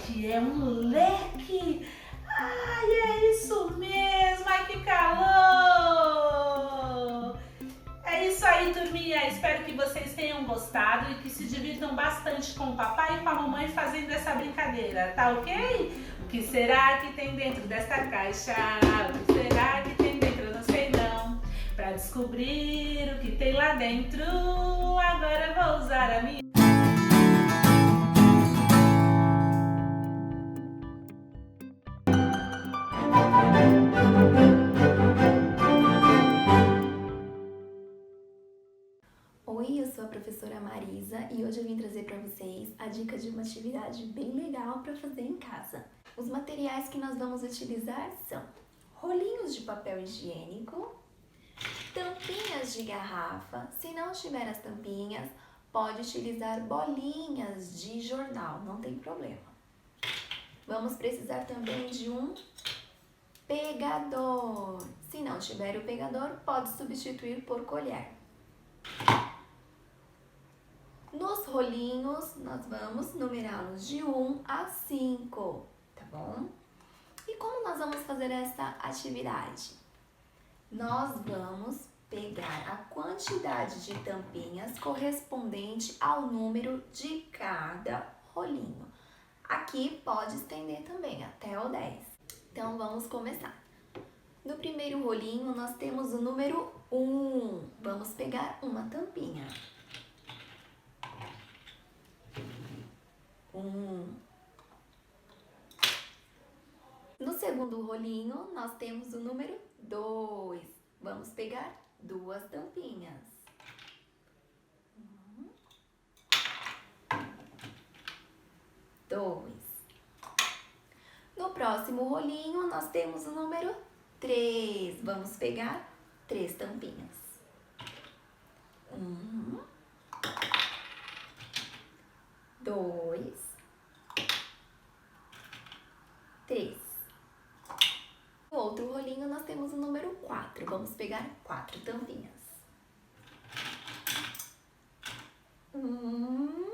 que é um leque. Ai, é isso mesmo. Ai, que calor. É isso aí, turminha. Espero que vocês tenham gostado e que se divirtam bastante com o papai e com a mamãe fazendo essa brincadeira, tá ok? O que será que tem dentro dessa caixa? O que será que tem dentro? Eu não sei não. Para descobrir o que tem lá dentro, agora eu vou usar a minha... Oi, eu sou a professora Marisa e hoje eu vim trazer para vocês a dica de uma atividade bem legal para fazer em casa. Os materiais que nós vamos utilizar são rolinhos de papel higiênico, tampinhas de garrafa. Se não tiver as tampinhas, pode utilizar bolinhas de jornal, não tem problema. Vamos precisar também de um pegador. Se não tiver o pegador, pode substituir por colher. Nos rolinhos, nós vamos numerá-los de 1 a 5, tá bom? E como nós vamos fazer essa atividade? Nós vamos pegar a quantidade de tampinhas correspondente ao número de cada rolinho. Aqui pode estender também até o 10. Então, vamos começar. No primeiro rolinho, nós temos o número 1. Vamos pegar uma tampinha. 1. No segundo rolinho, nós temos o número 2. Vamos pegar 2 tampinhas. 2. No próximo rolinho, nós temos o número 3. Vamos pegar 3 tampinhas. 1, 2, 3. No outro rolinho, nós temos o número 4. Vamos pegar 4 tampinhas. 1,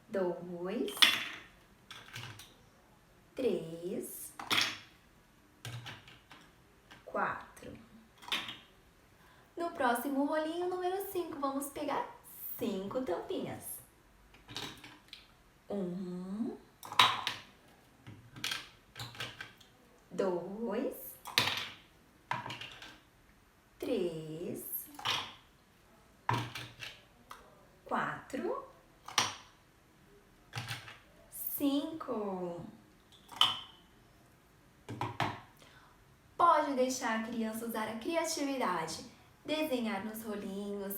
2, 3, 4. No próximo rolinho, número 5, vamos pegar 5 tampinhas. 1, 2, 3, 4, 5. Pode deixar a criança usar a criatividade, desenhar nos rolinhos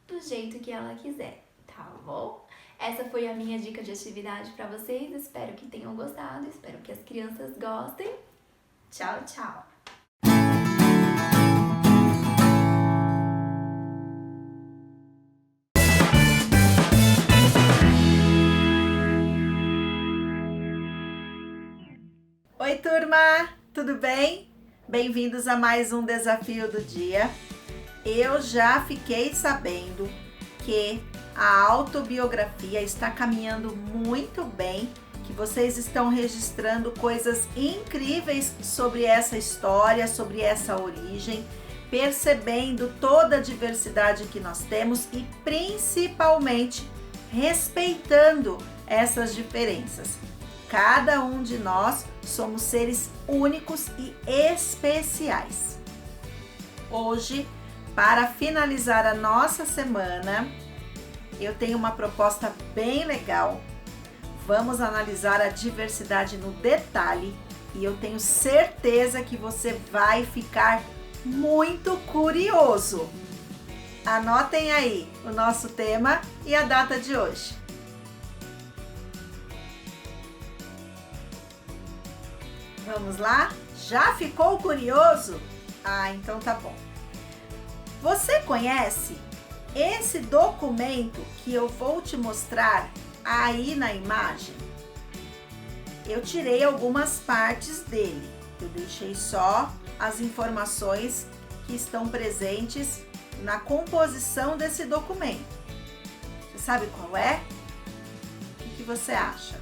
do jeito que ela quiser, tá bom? Essa foi a minha dica de atividade para vocês. Espero que tenham gostado, espero que as crianças gostem. Tchau, tchau! Oi, turma! Tudo bem? Bem-vindos a mais um desafio do dia. Eu já fiquei sabendo que a autobiografia está caminhando muito bem, que vocês estão registrando coisas incríveis sobre essa história, sobre essa origem, percebendo toda a diversidade que nós temos e principalmente respeitando essas diferenças. Cada um de nós somos seres únicos e especiais. Hoje, para finalizar a nossa semana, eu tenho uma proposta bem legal. Vamos analisar a diversidade no detalhe e eu tenho certeza que você vai ficar muito curioso. Anotem aí o nosso tema e a data de hoje. Vamos lá? Já ficou curioso? Ah, então tá bom. Você conhece esse documento que eu vou te mostrar aí na imagem? Eu tirei algumas partes dele. Eu deixei só as informações que estão presentes na composição desse documento. Você sabe qual é? O que você acha?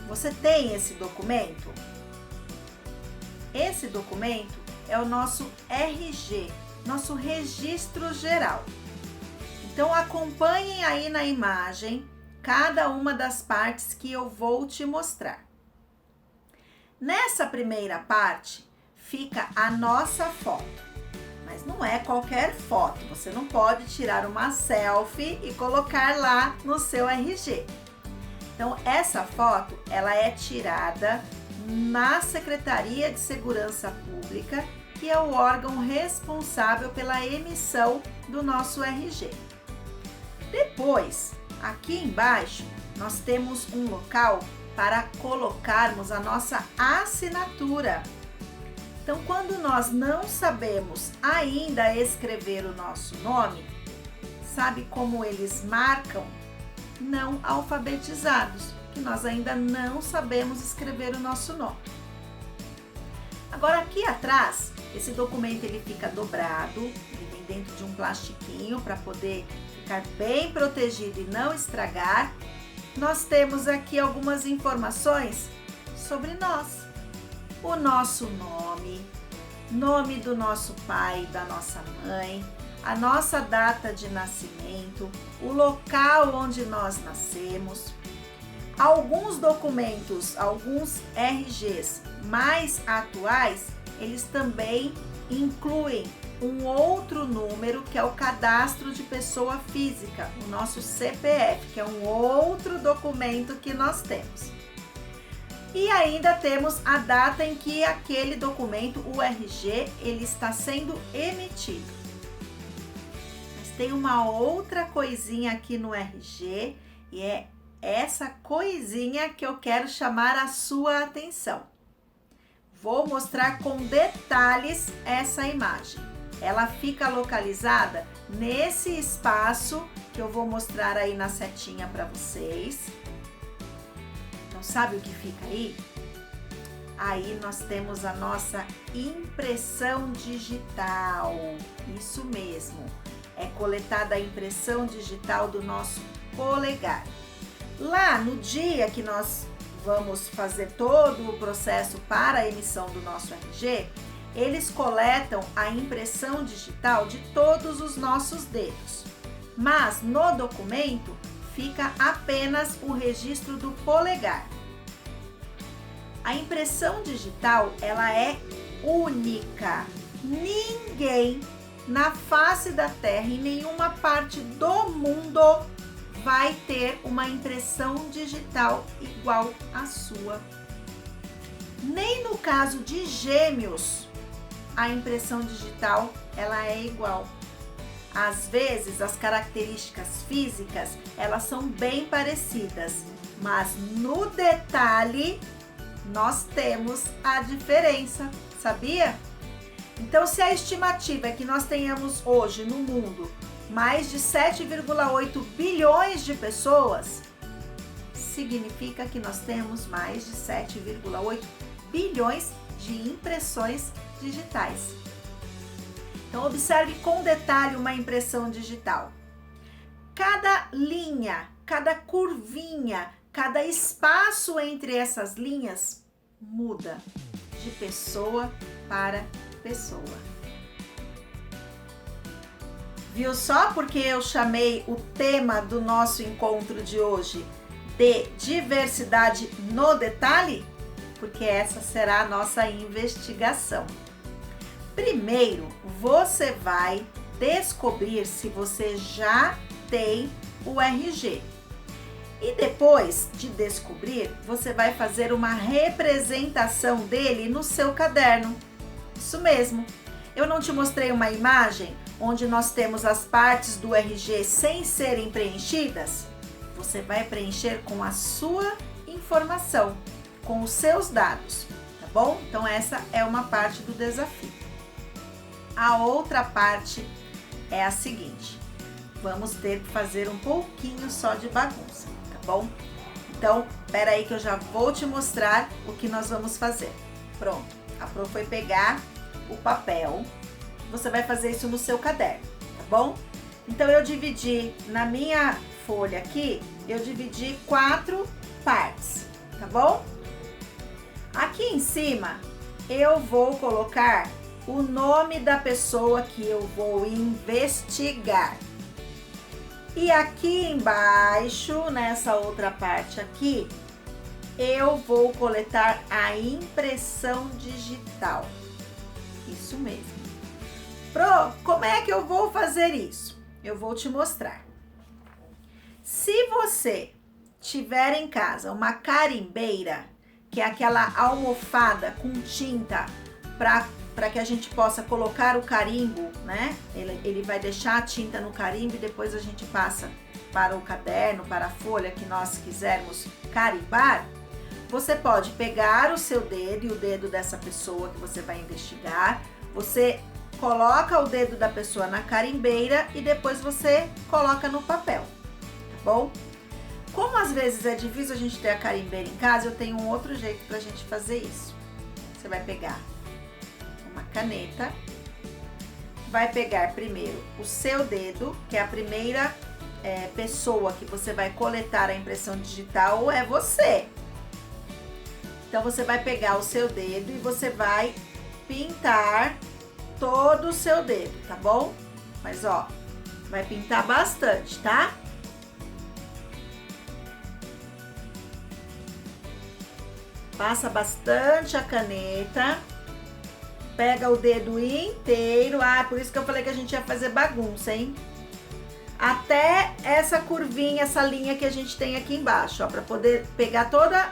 Você tem esse documento? Esse documento é o nosso RG, nosso registro geral. Então acompanhem aí na imagem cada uma das partes que eu vou te mostrar. Nessa primeira parte fica a nossa foto, mas não é qualquer foto. Você não pode tirar uma selfie e colocar lá no seu RG. Então essa foto ela é tirada na Secretaria de Segurança Pública, que é o órgão responsável pela emissão do nosso RG. Depois, aqui embaixo, nós temos um local para colocarmos a nossa assinatura. Então, quando nós não sabemos ainda escrever o nosso nome, sabe como eles marcam? Não alfabetizados, que nós ainda não sabemos escrever o nosso nome. Agora aqui atrás, esse documento ele fica dobrado, ele vem dentro de um plastiquinho para poder ficar bem protegido e não estragar. Nós temos aqui algumas informações sobre nós. O nosso nome, nome do nosso pai, da nossa mãe, a nossa data de nascimento, o local onde nós nascemos. Alguns documentos, alguns RGs mais atuais, eles também incluem um outro número que é o cadastro de pessoa física, o nosso CPF, que é um outro documento que nós temos. E ainda temos a data em que aquele documento, o RG, ele está sendo emitido. Mas tem uma outra coisinha aqui no RG e é essa coisinha que eu quero chamar a sua atenção. Vou mostrar com detalhes essa imagem. Ela fica localizada nesse espaço que eu vou mostrar aí na setinha para vocês. Então, sabe o que fica aí? Aí nós temos a nossa impressão digital. Isso mesmo. É coletada a impressão digital do nosso polegar. Lá no dia que nós vamos fazer todo o processo para a emissão do nosso RG, eles coletam a impressão digital de todos os nossos dedos. Mas no documento fica apenas o registro do polegar. A impressão digital, ela é única. Ninguém na face da Terra, em nenhuma parte do mundo, vai ter uma impressão digital igual à sua. Nem no caso de gêmeos, a impressão digital, ela é igual. Às vezes, as características físicas, elas são bem parecidas, mas no detalhe, nós temos a diferença, sabia? Então, se a estimativa é que nós tenhamos hoje no mundo mais de 7,8 bilhões de pessoas, significa que nós temos mais de 7,8 bilhões de impressões digitais. Então, observe com detalhe uma impressão digital. Cada linha, cada curvinha, cada espaço entre essas linhas muda de pessoa para pessoa. Viu só porque eu chamei o tema do nosso encontro de hoje de diversidade no detalhe? Porque essa será a nossa investigação. Primeiro, você vai descobrir se você já tem o RG. E depois de descobrir, você vai fazer uma representação dele no seu caderno. Isso mesmo. Eu não te mostrei uma imagem onde nós temos as partes do RG sem serem preenchidas? Você vai preencher com a sua informação, com os seus dados, tá bom? Então essa é uma parte do desafio. A outra parte é a seguinte: vamos ter que fazer um pouquinho só de bagunça, tá bom? Então, espera aí que eu já vou te mostrar o que nós vamos fazer. Pronto, a Pro foi pegar o papel. Você vai fazer isso no seu caderno, tá bom? Então, eu dividi na minha folha aqui, eu dividi 4 partes, tá bom? Aqui em cima, eu vou colocar o nome da pessoa que eu vou investigar. E aqui embaixo, nessa outra parte aqui, eu vou coletar a impressão digital. Isso mesmo. Pro, como é que eu vou fazer isso? Eu vou te mostrar. Se você tiver em casa uma carimbeira, que é aquela almofada com tinta para que a gente possa colocar o carimbo, né? Ele vai deixar a tinta no carimbo e depois a gente passa para o caderno, para a folha que nós quisermos carimbar. Você pode pegar o seu dedo e o dedo dessa pessoa que você vai investigar. Você coloca o dedo da pessoa na carimbeira e depois você coloca no papel, tá bom? Como às vezes é difícil a gente ter a carimbeira em casa, eu tenho um outro jeito pra gente fazer isso. Você vai pegar uma caneta, vai pegar primeiro o seu dedo, que é a primeira pessoa que você vai coletar a impressão digital, ou é você. Então você vai pegar o seu dedo e você vai pintar todo o seu dedo, tá bom? Mas ó, vai pintar bastante, tá? Passa bastante a caneta, pega o dedo inteiro, por isso que eu falei que a gente ia fazer bagunça, hein? Até essa curvinha, essa linha que a gente tem aqui embaixo, ó, pra poder pegar toda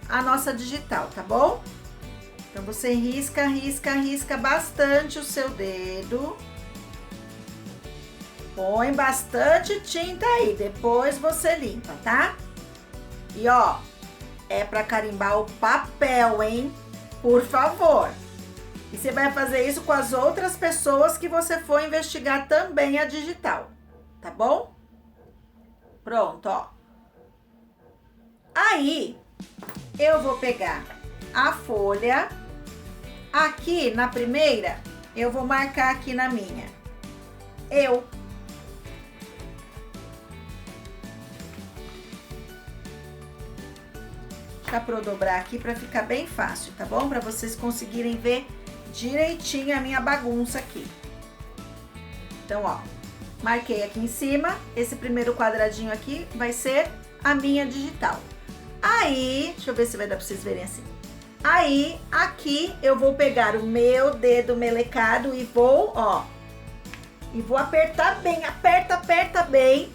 a nossa digital, tá bom? Então você risca, risca, risca bastante o seu dedo. Põe bastante tinta aí, depois você limpa, tá? E ó, é pra carimbar o papel, hein? Por favor. E você vai fazer isso com as outras pessoas que você for investigar também a digital, tá bom? Pronto, ó. Aí, eu vou pegar a folha. Aqui na primeira, eu vou marcar aqui na minha. Dá pra eu dobrar aqui pra ficar bem fácil, tá bom? Pra vocês conseguirem ver direitinho a minha bagunça aqui. Então, ó, marquei aqui em cima. Esse primeiro quadradinho aqui vai ser a minha digital. Aí, deixa eu ver se vai dar pra vocês verem assim. Aí, aqui eu vou pegar o meu dedo melecado e vou, ó, e vou apertar bem, aperta, aperta bem.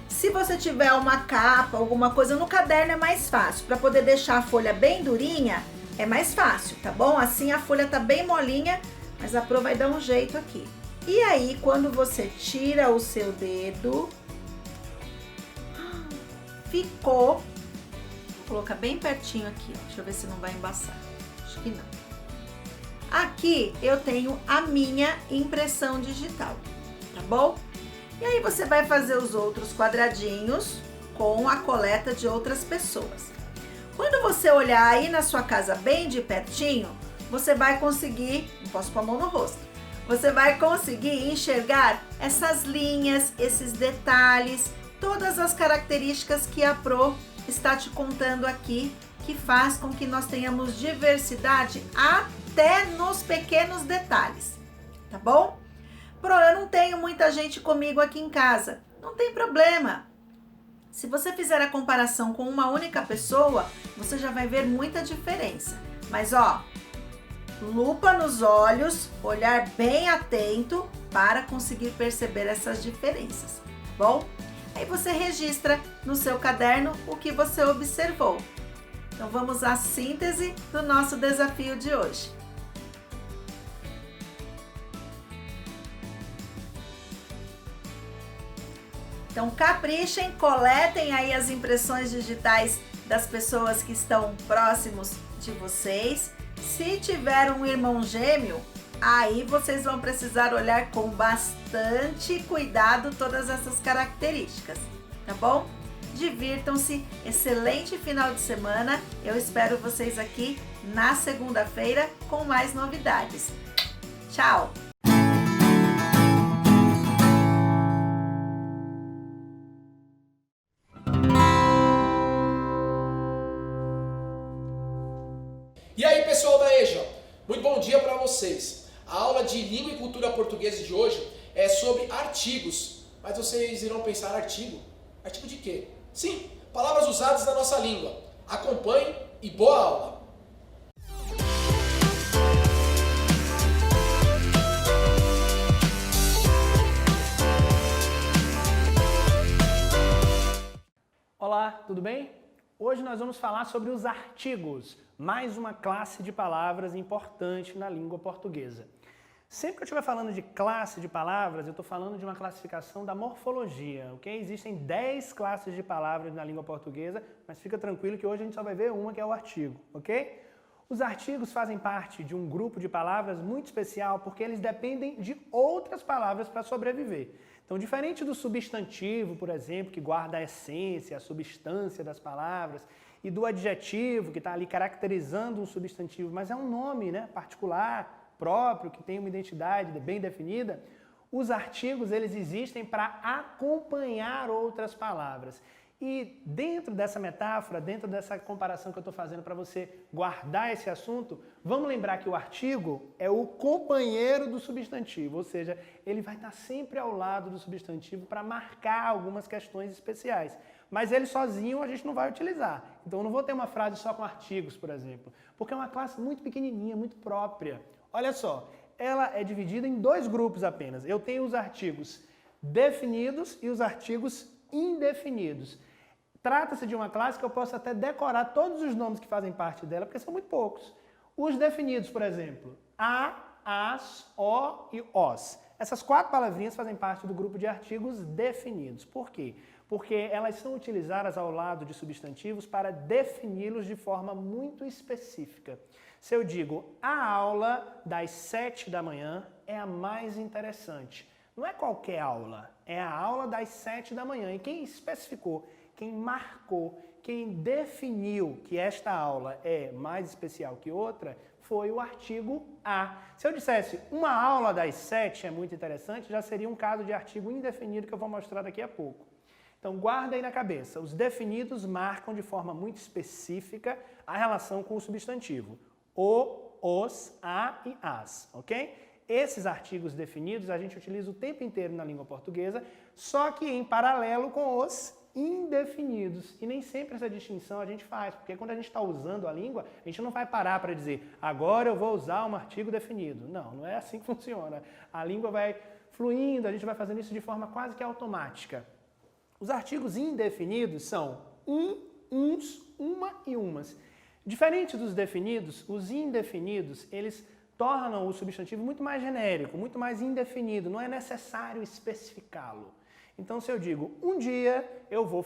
Se você tiver uma capa, alguma coisa no caderno é mais fácil. Para poder deixar a folha bem durinha, é mais fácil, tá bom? Assim a folha tá bem molinha, mas a Pro vai dar um jeito aqui. E aí, quando você tira o seu dedo, ficou... Vou colocar bem pertinho aqui, ó. Deixa eu ver se não vai embaçar. Acho que não. Aqui eu tenho a minha impressão digital, tá bom? E aí você vai fazer os outros quadradinhos com a coleta de outras pessoas. Quando você olhar aí na sua casa bem de pertinho, você vai conseguir, não posso pôr a mão no rosto, você vai conseguir enxergar essas linhas, esses detalhes, todas as características que a Pro está te contando aqui, que faz com que nós tenhamos diversidade até nos pequenos detalhes, tá bom? Pro, eu não tenho muita gente comigo aqui em casa. Não tem problema. Se você fizer a comparação com uma única pessoa, você já vai ver muita diferença. Mas ó, lupa nos olhos, olhar bem atento para conseguir perceber essas diferenças, tá bom? Aí você registra no seu caderno o que você observou. Então vamos à síntese do nosso desafio de hoje. Então caprichem, coletem aí as impressões digitais das pessoas que estão próximos de vocês. Se tiver um irmão gêmeo, aí vocês vão precisar olhar com bastante cuidado todas essas características, tá bom? Divirtam-se, excelente final de semana. Eu espero vocês aqui na segunda-feira com mais novidades. Tchau! E aí, pessoal da EJA, muito bom dia para vocês. A aula de Língua e Cultura Portuguesa de hoje é sobre artigos. Mas vocês irão pensar, artigo? Artigo de quê? Sim, palavras usadas na nossa língua. Acompanhe e boa aula! Olá, tudo bem? Hoje nós vamos falar sobre os artigos, mais uma classe de palavras importante na língua portuguesa. Sempre que eu estiver falando de classe de palavras, eu estou falando de uma classificação da morfologia, ok? Existem 10 classes de palavras na língua portuguesa, mas fica tranquilo que hoje a gente só vai ver uma, que é o artigo, ok? Os artigos fazem parte de um grupo de palavras muito especial porque eles dependem de outras palavras para sobreviver. Então, diferente do substantivo, por exemplo, que guarda a essência, a substância das palavras, e do adjetivo, que está ali caracterizando um substantivo, mas é um nome, né, particular, próprio, que tem uma identidade bem definida, os artigos eles existem para acompanhar outras palavras. E dentro dessa metáfora, dentro dessa comparação que eu estou fazendo para você guardar esse assunto, vamos lembrar que o artigo é o companheiro do substantivo, ou seja, ele vai estar sempre ao lado do substantivo para marcar algumas questões especiais. Mas ele sozinho a gente não vai utilizar. Então eu não vou ter uma frase só com artigos, por exemplo, porque é uma classe muito pequenininha, muito própria. Olha só, ela é dividida em 2 grupos apenas. Eu tenho os artigos definidos e os artigos indefinidos. Trata-se de uma classe que eu posso até decorar todos os nomes que fazem parte dela, porque são muito poucos. Os definidos, por exemplo, a, as, o e os. Essas 4 palavrinhas fazem parte do grupo de artigos definidos. Por quê? Porque elas são utilizadas ao lado de substantivos para defini-los de forma muito específica. Se eu digo, a aula das 7 da manhã é a mais interessante. Não é qualquer aula, é a aula das 7 da manhã. E quem especificou, quem marcou, quem definiu que esta aula é mais especial que outra, foi o artigo a. Se eu dissesse, uma aula das 7 é muito interessante, já seria um caso de artigo indefinido que eu vou mostrar daqui a pouco. Então, guarda aí na cabeça, os definidos marcam de forma muito específica a relação com o substantivo. O, os, a e as, ok? Esses artigos definidos a gente utiliza o tempo inteiro na língua portuguesa, só que em paralelo com os indefinidos. E nem sempre essa distinção a gente faz, porque quando a gente está usando a língua, a gente não vai parar para dizer, agora eu vou usar um artigo definido. Não, não é assim que funciona. A língua vai fluindo, a gente vai fazendo isso de forma quase que automática. Os artigos indefinidos são uns, uma e umas. Diferente dos definidos, os indefinidos, eles tornam o substantivo muito mais genérico, muito mais indefinido, não é necessário especificá-lo. Então, se eu digo, um dia eu vou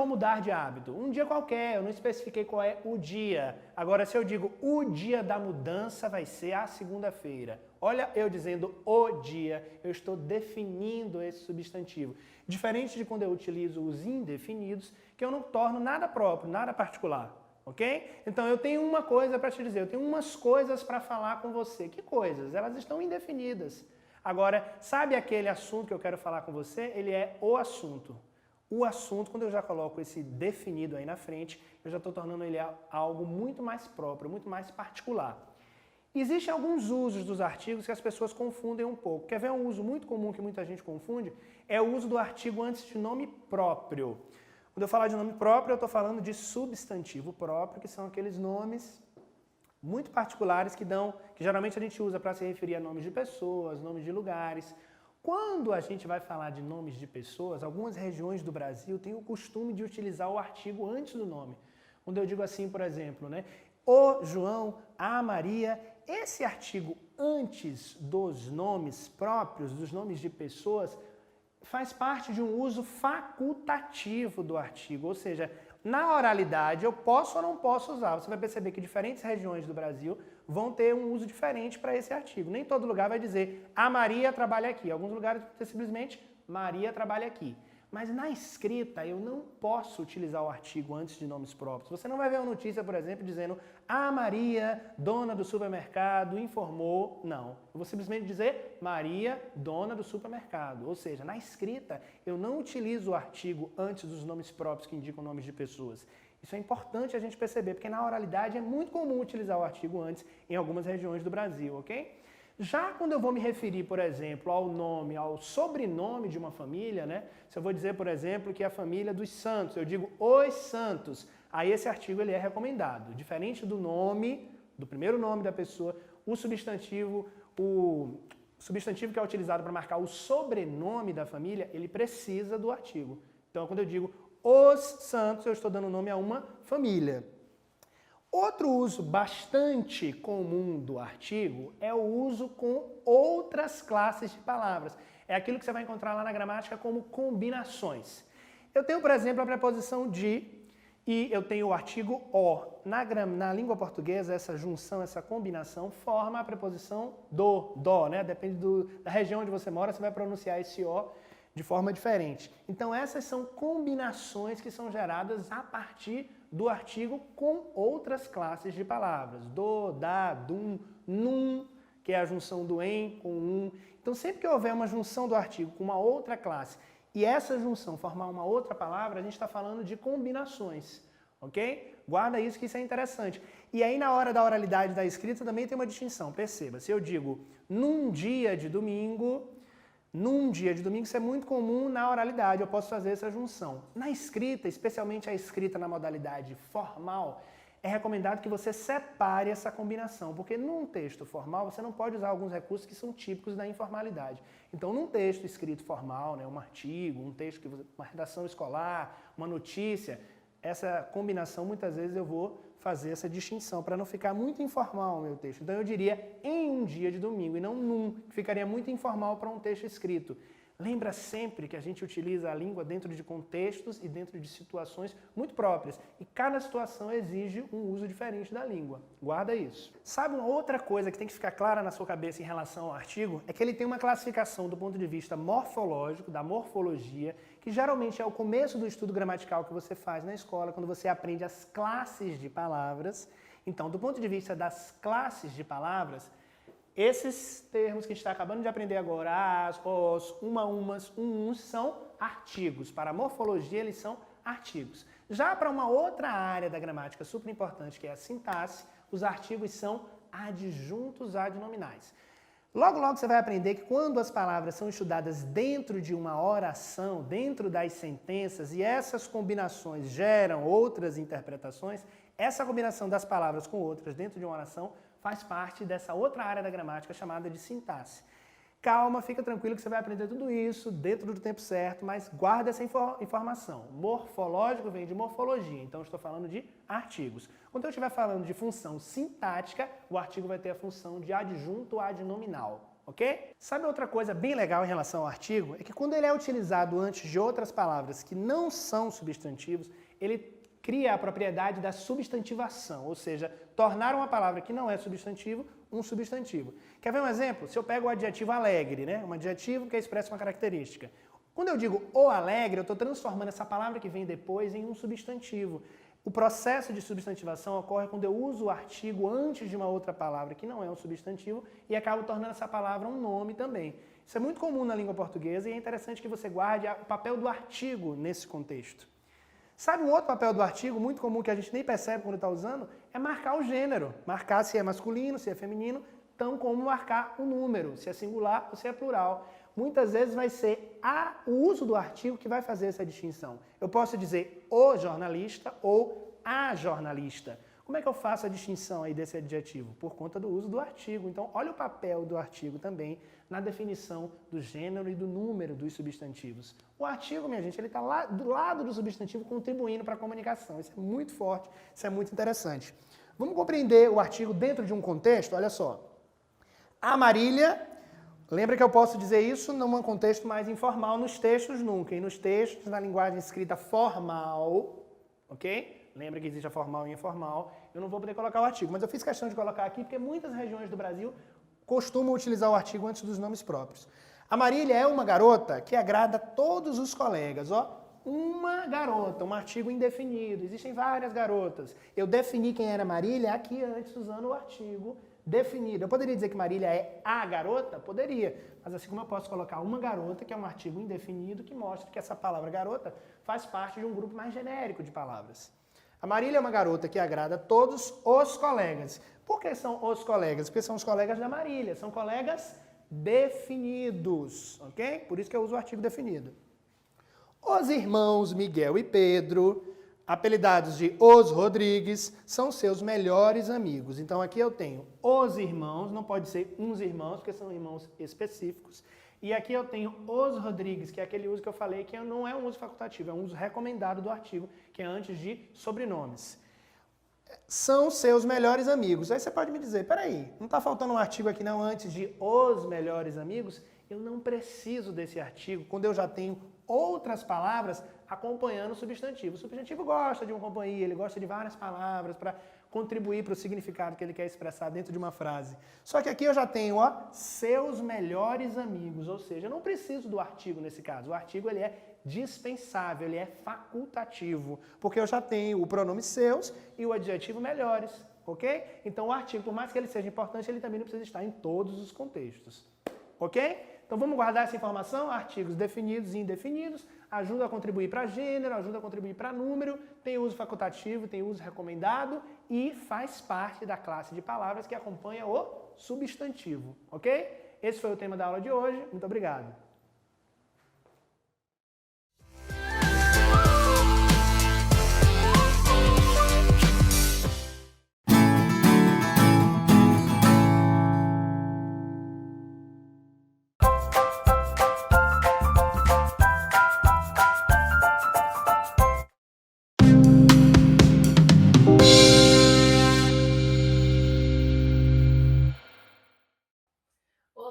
mudar de hábito, um dia qualquer, eu não especifiquei qual é o dia. Agora, se eu digo, o dia da mudança vai ser a segunda-feira. Olha, eu dizendo o dia, eu estou definindo esse substantivo. Diferente de quando eu utilizo os indefinidos, que eu não torno nada próprio, nada particular. Ok? Então, eu tenho uma coisa para te dizer, eu tenho umas coisas para falar com você. Que coisas? Elas estão indefinidas. Agora, sabe aquele assunto que eu quero falar com você? Ele é o assunto. O assunto, quando eu já coloco esse definido aí na frente, eu já estou tornando ele algo muito mais próprio, muito mais particular. Existem alguns usos dos artigos que as pessoas confundem um pouco. Quer ver um uso muito comum que muita gente confunde? É o uso do artigo antes de nome próprio. Quando eu falar de nome próprio, eu estou falando de substantivo próprio, que são aqueles nomes muito particulares que geralmente a gente usa para se referir a nomes de pessoas, nomes de lugares. Quando a gente vai falar de nomes de pessoas, algumas regiões do Brasil têm o costume de utilizar o artigo antes do nome. Quando eu digo assim, por exemplo, né? O João, a Maria, esse artigo antes dos nomes próprios, dos nomes de pessoas, faz parte de um uso facultativo do artigo, ou seja, na oralidade eu posso ou não posso usar. Você vai perceber que diferentes regiões do Brasil vão ter um uso diferente para esse artigo. Nem todo lugar vai dizer a Maria trabalha aqui. Alguns lugares vai dizer simplesmente Maria trabalha aqui. Mas na escrita eu não posso utilizar o artigo antes de nomes próprios. Você não vai ver uma notícia, por exemplo, dizendo a Maria, dona do supermercado, informou. Não. Eu vou simplesmente dizer Maria, dona do supermercado. Ou seja, na escrita eu não utilizo o artigo antes dos nomes próprios que indicam nomes de pessoas. Isso é importante a gente perceber, porque na oralidade é muito comum utilizar o artigo antes em algumas regiões do Brasil, ok? Já quando eu vou me referir, por exemplo, ao nome, ao sobrenome de uma família, né? Se eu vou dizer, por exemplo, que é a família dos Santos, eu digo os Santos, aí esse artigo ele é recomendado. Diferente do nome, do primeiro nome da pessoa, o substantivo que é utilizado para marcar o sobrenome da família, ele precisa do artigo. Então, quando eu digo os Santos, eu estou dando nome a uma família. Outro uso bastante comum do artigo é o uso com outras classes de palavras. É aquilo que você vai encontrar lá na gramática como combinações. Eu tenho, por exemplo, a preposição de e eu tenho o artigo o. Na língua portuguesa, essa junção, essa combinação forma a preposição dó, né? Depende da região onde você mora, você vai pronunciar esse o de forma diferente. Então, essas são combinações que são geradas a partir do artigo com outras classes de palavras. Do, da, dum, num, que é a junção do em com um. Então, sempre que houver uma junção do artigo com uma outra classe e essa junção formar uma outra palavra, a gente está falando de combinações, ok? Guarda isso, que isso é interessante. E aí, na hora da oralidade da escrita, também tem uma distinção. Perceba, se eu digo num dia de domingo, isso é muito comum na oralidade, eu posso fazer essa junção. Na escrita, especialmente a escrita na modalidade formal, é recomendado que você separe essa combinação, porque num texto formal você não pode usar alguns recursos que são típicos da informalidade. Então, num texto escrito formal, né, um artigo, um texto, uma redação escolar, uma notícia, essa combinação muitas vezes eu vou fazer essa distinção para não ficar muito informal o meu texto. Então, eu diria em um dia de domingo e não num, que ficaria muito informal para um texto escrito. Lembra sempre que a gente utiliza a língua dentro de contextos e dentro de situações muito próprias. E cada situação exige um uso diferente da língua. Guarda isso. Sabe uma outra coisa que tem que ficar clara na sua cabeça em relação ao artigo? É que ele tem uma classificação do ponto de vista morfológico, da morfologia, que geralmente é o começo do estudo gramatical que você faz na escola, quando você aprende as classes de palavras. Então, do ponto de vista das classes de palavras, esses termos que a gente está acabando de aprender agora, as, os, umas, uns, são artigos. Para a morfologia, eles são artigos. Já para uma outra área da gramática super importante, que é a sintaxe, os artigos são adjuntos adnominais. Logo, logo você vai aprender que quando as palavras são estudadas dentro de uma oração, dentro das sentenças, e essas combinações geram outras interpretações, essa combinação das palavras com outras dentro de uma oração faz parte dessa outra área da gramática chamada de sintaxe. Calma, fica tranquilo que você vai aprender tudo isso dentro do tempo certo, mas guarda essa informação. Morfológico vem de morfologia, então eu estou falando de artigos. Quando eu estiver falando de função sintática, o artigo vai ter a função de adjunto adnominal, ok? Sabe outra coisa bem legal em relação ao artigo? É que quando ele é utilizado antes de outras palavras que não são substantivos, ele cria a propriedade da substantivação, ou seja, tornar uma palavra que não é substantivo, um substantivo. Quer ver um exemplo? Se eu pego o adjetivo alegre, né? Um adjetivo que expressa uma característica. Quando eu digo o alegre, eu estou transformando essa palavra que vem depois em um substantivo. O processo de substantivação ocorre quando eu uso o artigo antes de uma outra palavra que não é um substantivo e acabo tornando essa palavra um nome também. Isso é muito comum na língua portuguesa e é interessante que você guarde o papel do artigo nesse contexto. Sabe um outro papel do artigo muito comum que a gente nem percebe quando está usando? É marcar o gênero. Marcar se é masculino, se é feminino, tão como marcar o número, se é singular ou se é plural. Muitas vezes vai ser o uso do artigo que vai fazer essa distinção. Eu posso dizer o jornalista ou a jornalista. Como é que eu faço a distinção aí desse adjetivo? Por conta do uso do artigo. Então, olha o papel do artigo também na definição do gênero e do número dos substantivos. O artigo, minha gente, ele está lá do lado do substantivo contribuindo para a comunicação. Isso é muito forte, isso é muito interessante. Vamos compreender o artigo dentro de um contexto? Olha só. A Marília, lembra que eu posso dizer isso num contexto mais informal, nos textos nunca. E nos textos, na linguagem escrita formal, ok? Lembra que existe a formal e a informal. Eu não vou poder colocar o artigo, mas eu fiz questão de colocar aqui porque muitas regiões do Brasil costumam utilizar o artigo antes dos nomes próprios. A Marília é uma garota que agrada todos os colegas. Ó, uma garota, um artigo indefinido. Existem várias garotas. Eu defini quem era Marília aqui antes usando o artigo definido. Eu poderia dizer que Marília é a garota? Poderia. Mas assim como eu posso colocar uma garota, que é um artigo indefinido, que mostra que essa palavra garota faz parte de um grupo mais genérico de palavras. A Marília é uma garota que agrada todos os colegas. Por que são os colegas? Porque são os colegas da Marília. São colegas definidos, ok? Por isso que eu uso o artigo definido. Os irmãos Miguel e Pedro, apelidados de os Rodrigues, são seus melhores amigos. Então aqui eu tenho os irmãos, não pode ser uns irmãos, porque são irmãos específicos. E aqui eu tenho os Rodrigues, que é aquele uso que eu falei que não é um uso facultativo, é um uso recomendado do artigo, que é antes de sobrenomes. São seus melhores amigos. Aí você pode me dizer, peraí, não está faltando um artigo aqui não antes de os melhores amigos? Eu não preciso desse artigo quando eu já tenho outras palavras acompanhando o substantivo. O substantivo gosta de uma companhia, ele gosta de várias palavras para contribuir para o significado que ele quer expressar dentro de uma frase. Só que aqui eu já tenho, ó, seus melhores amigos, ou seja, eu não preciso do artigo nesse caso. O artigo ele é dispensável, ele é facultativo, porque eu já tenho o pronome seus e o adjetivo melhores, ok? Então o artigo, por mais que ele seja importante, ele também não precisa estar em todos os contextos, ok? Então vamos guardar essa informação, artigos definidos e indefinidos, ajuda a contribuir para gênero, ajuda a contribuir para número, tem uso facultativo, tem uso recomendado e faz parte da classe de palavras que acompanha o substantivo, ok? Esse foi o tema da aula de hoje, muito obrigado.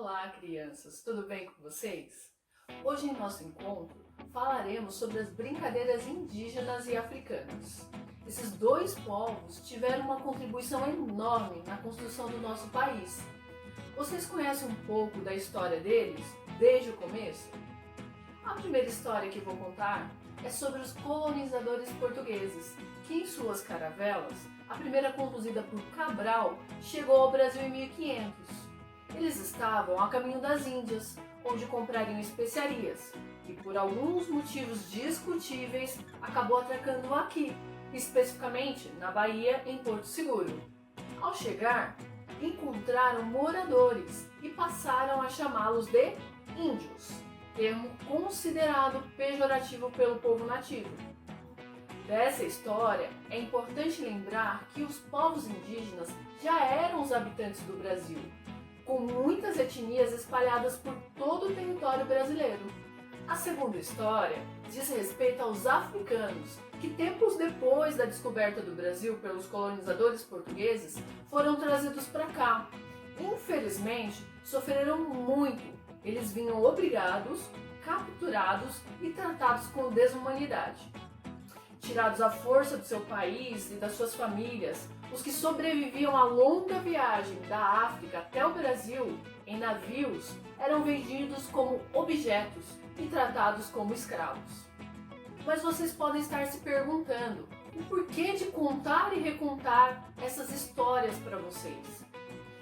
Olá, crianças! Tudo bem com vocês? Hoje, em nosso encontro, falaremos sobre as brincadeiras indígenas e africanas. Esses dois povos tiveram uma contribuição enorme na construção do nosso país. Vocês conhecem um pouco da história deles, desde o começo? A primeira história que vou contar é sobre os colonizadores portugueses, que em suas caravelas, a primeira conduzida por Cabral, chegou ao Brasil em 1500. Eles estavam a caminho das Índias, onde comprariam especiarias, e por alguns motivos discutíveis, acabou atracando aqui, especificamente na Bahia, em Porto Seguro. Ao chegar, encontraram moradores e passaram a chamá-los de índios, termo considerado pejorativo pelo povo nativo. Dessa história, é importante lembrar que os povos indígenas já eram os habitantes do Brasil, com muitas etnias espalhadas por todo o território brasileiro. A segunda história diz respeito aos africanos, que tempos depois da descoberta do Brasil pelos colonizadores portugueses, foram trazidos para cá. Infelizmente, sofreram muito. Eles vinham obrigados, capturados e tratados com desumanidade. Tirados à força do seu país e das suas famílias, os que sobreviviam à longa viagem da África até o Brasil, em navios, eram vendidos como objetos e tratados como escravos. Mas vocês podem estar se perguntando o porquê de contar e recontar essas histórias para vocês.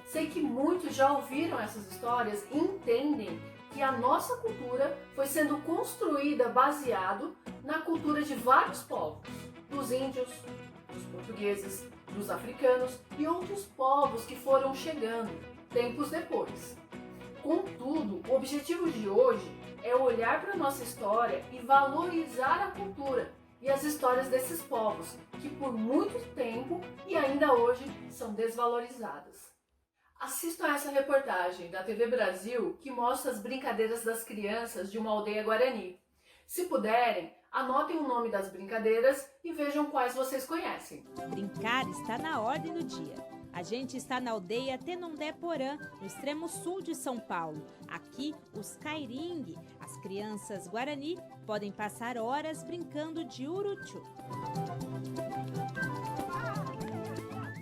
Sei que muitos já ouviram essas histórias e entendem que a nossa cultura foi sendo construída baseado na cultura de vários povos, dos índios, dos portugueses, dos africanos e outros povos que foram chegando tempos depois. Contudo, o objetivo de hoje é olhar para a nossa história e valorizar a cultura e as histórias desses povos, que por muito tempo e ainda hoje são desvalorizadas. Assistam a essa reportagem da TV Brasil que mostra as brincadeiras das crianças de uma aldeia guarani. Se puderem, anotem o nome das brincadeiras e vejam quais vocês conhecem. Brincar está na ordem do dia. A gente está na aldeia Tenondé-Porã, no extremo sul de São Paulo. Aqui, os Cairingue, as crianças guarani, podem passar horas brincando de urutu.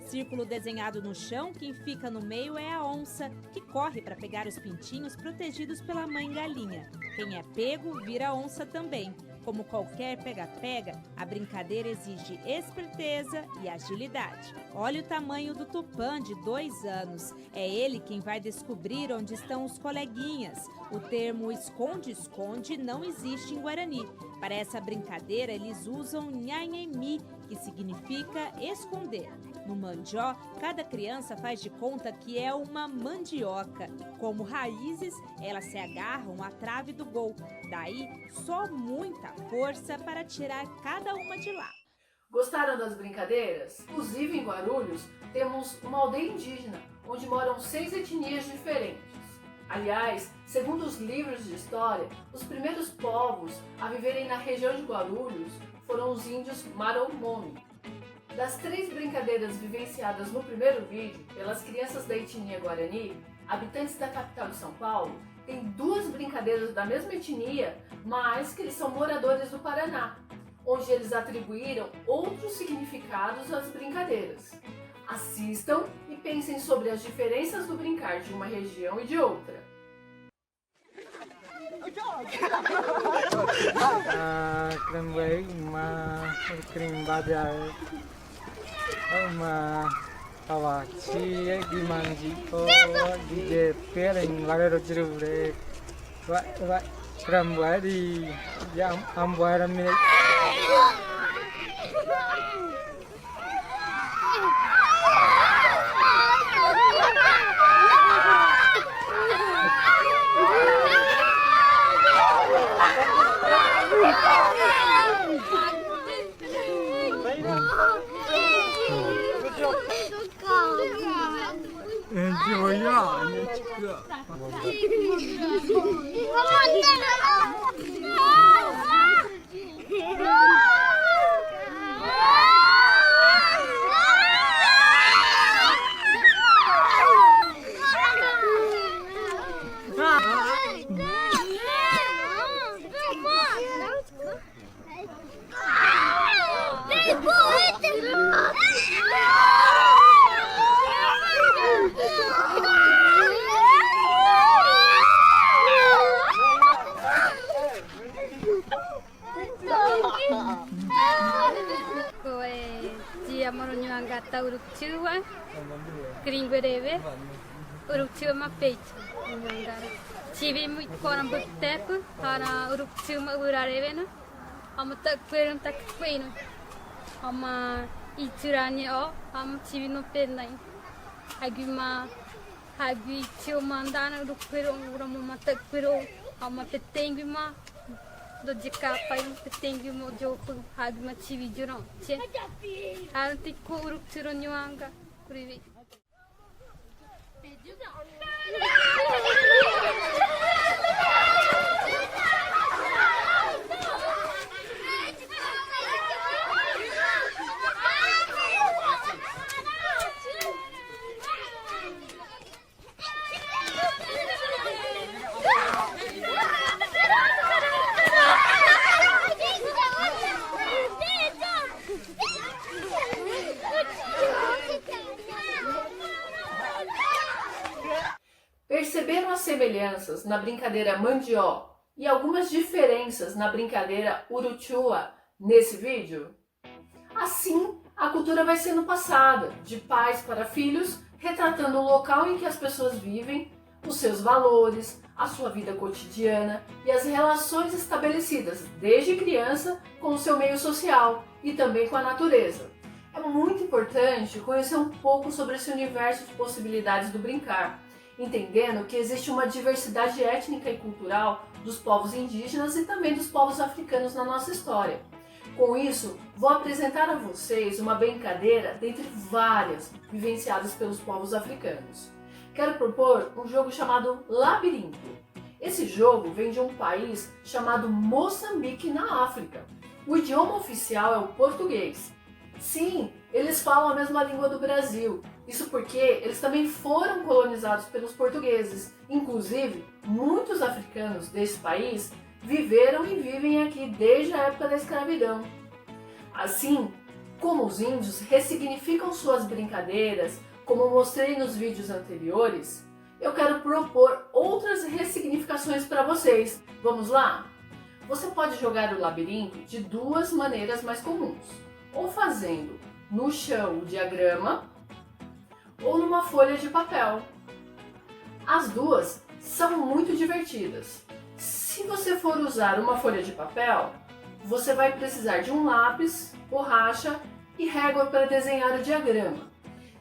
Círculo desenhado no chão, quem fica no meio é a onça, que corre para pegar os pintinhos protegidos pela mãe galinha. Quem é pego, vira onça também. Como qualquer pega-pega, a brincadeira exige esperteza e agilidade. Olha o tamanho do Tupã, de 2 anos. É ele quem vai descobrir onde estão os coleguinhas. O termo esconde-esconde não existe em Guarani. Para essa brincadeira, eles usam nhanhemi, que significa esconder. No mandió, cada criança faz de conta que é uma mandioca. Como raízes, elas se agarram à trave do gol. Daí, só muita força para tirar cada uma de lá. Gostaram das brincadeiras? Inclusive, em Guarulhos, temos uma aldeia indígena, onde moram 6 etnias diferentes. Aliás, segundo os livros de história, os primeiros povos a viverem na região de Guarulhos foram os índios Maromoni. Das 3 brincadeiras vivenciadas no primeiro vídeo pelas crianças da etnia Guarani, habitantes da capital de São Paulo, tem 2 brincadeiras da mesma etnia, mas que eles são moradores do Paraná, onde eles atribuíram outros significados às brincadeiras. Assistam e pensem sobre as diferenças do brincar de uma região e de outra. uruktua, gringuereve, uruktua mapeito. Tive muito muito tempo para uruktua urarevena, ama takperum takpeino, ama iturani o, ama tive no penai. Aguma hagi tio mandana urukperum urama takperum, ama petenguma. Do de capa e petengue mo jogo hagma chivi jurong che arti ko uruk tironyanga kurivi Perceberam as semelhanças na brincadeira mandió e algumas diferenças na brincadeira uruchua nesse vídeo? Assim, a cultura vai sendo passada de pais para filhos, retratando o local em que as pessoas vivem, os seus valores, a sua vida cotidiana e as relações estabelecidas desde criança com o seu meio social e também com a natureza. É muito importante conhecer um pouco sobre esse universo de possibilidades do brincar, entendendo que existe uma diversidade étnica e cultural dos povos indígenas e também dos povos africanos na nossa história. Com isso, vou apresentar a vocês uma brincadeira dentre várias vivenciadas pelos povos africanos. Quero propor um jogo chamado Labirinto. Esse jogo vem de um país chamado Moçambique, na África. O idioma oficial é o português. Sim, eles falam a mesma língua do Brasil. Isso porque eles também foram colonizados pelos portugueses. Inclusive, muitos africanos desse país viveram e vivem aqui desde a época da escravidão. Assim, como os índios ressignificam suas brincadeiras, como mostrei nos vídeos anteriores, eu quero propor outras ressignificações para vocês. Vamos lá? Você pode jogar o labirinto de duas maneiras mais comuns, ou fazendo no chão o diagrama, ou numa folha de papel. As duas são muito divertidas. Se você for usar uma folha de papel, você vai precisar de um lápis, borracha e régua para desenhar o diagrama.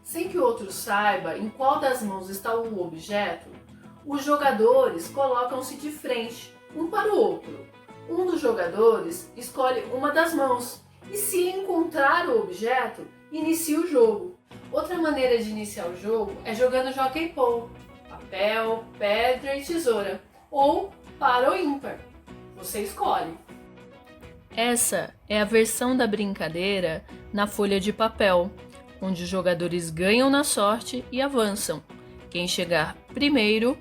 Sem que o outro saiba em qual das mãos está o objeto, os jogadores colocam-se de frente, um para o outro. Um dos jogadores escolhe uma das mãos e, se encontrar o objeto, inicia o jogo. Outra maneira de iniciar o jogo é jogando jockey pole, papel, pedra e tesoura, ou par ou ímpar. Você escolhe. Essa é a versão da brincadeira na folha de papel, onde os jogadores ganham na sorte e avançam. Quem chegar primeiro,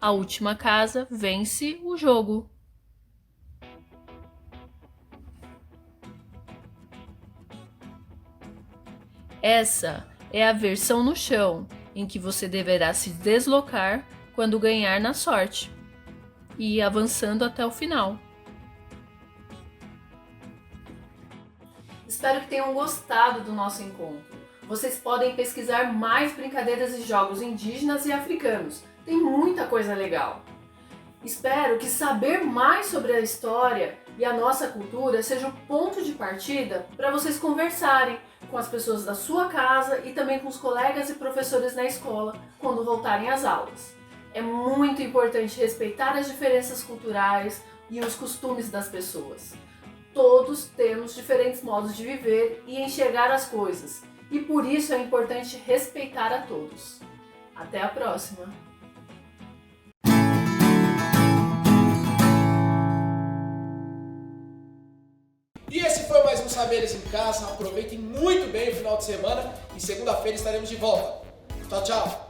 a última casa, vence o jogo. Essa é a versão no chão, em que você deverá se deslocar quando ganhar na sorte e ir avançando até o final. Espero que tenham gostado do nosso encontro. Vocês podem pesquisar mais brincadeiras e jogos indígenas e africanos. Tem muita coisa legal. Espero que saber mais sobre a história e a nossa cultura seja o ponto de partida para vocês conversarem com as pessoas da sua casa e também com os colegas e professores na escola quando voltarem às aulas. É muito importante respeitar as diferenças culturais e os costumes das pessoas. Todos temos diferentes modos de viver e enxergar as coisas, e por isso é importante respeitar a todos. Até a próxima! E esse foi mais um Saberes em Casa. Aproveitem muito bem o final de semana e segunda-feira estaremos de volta. Tchau, tchau!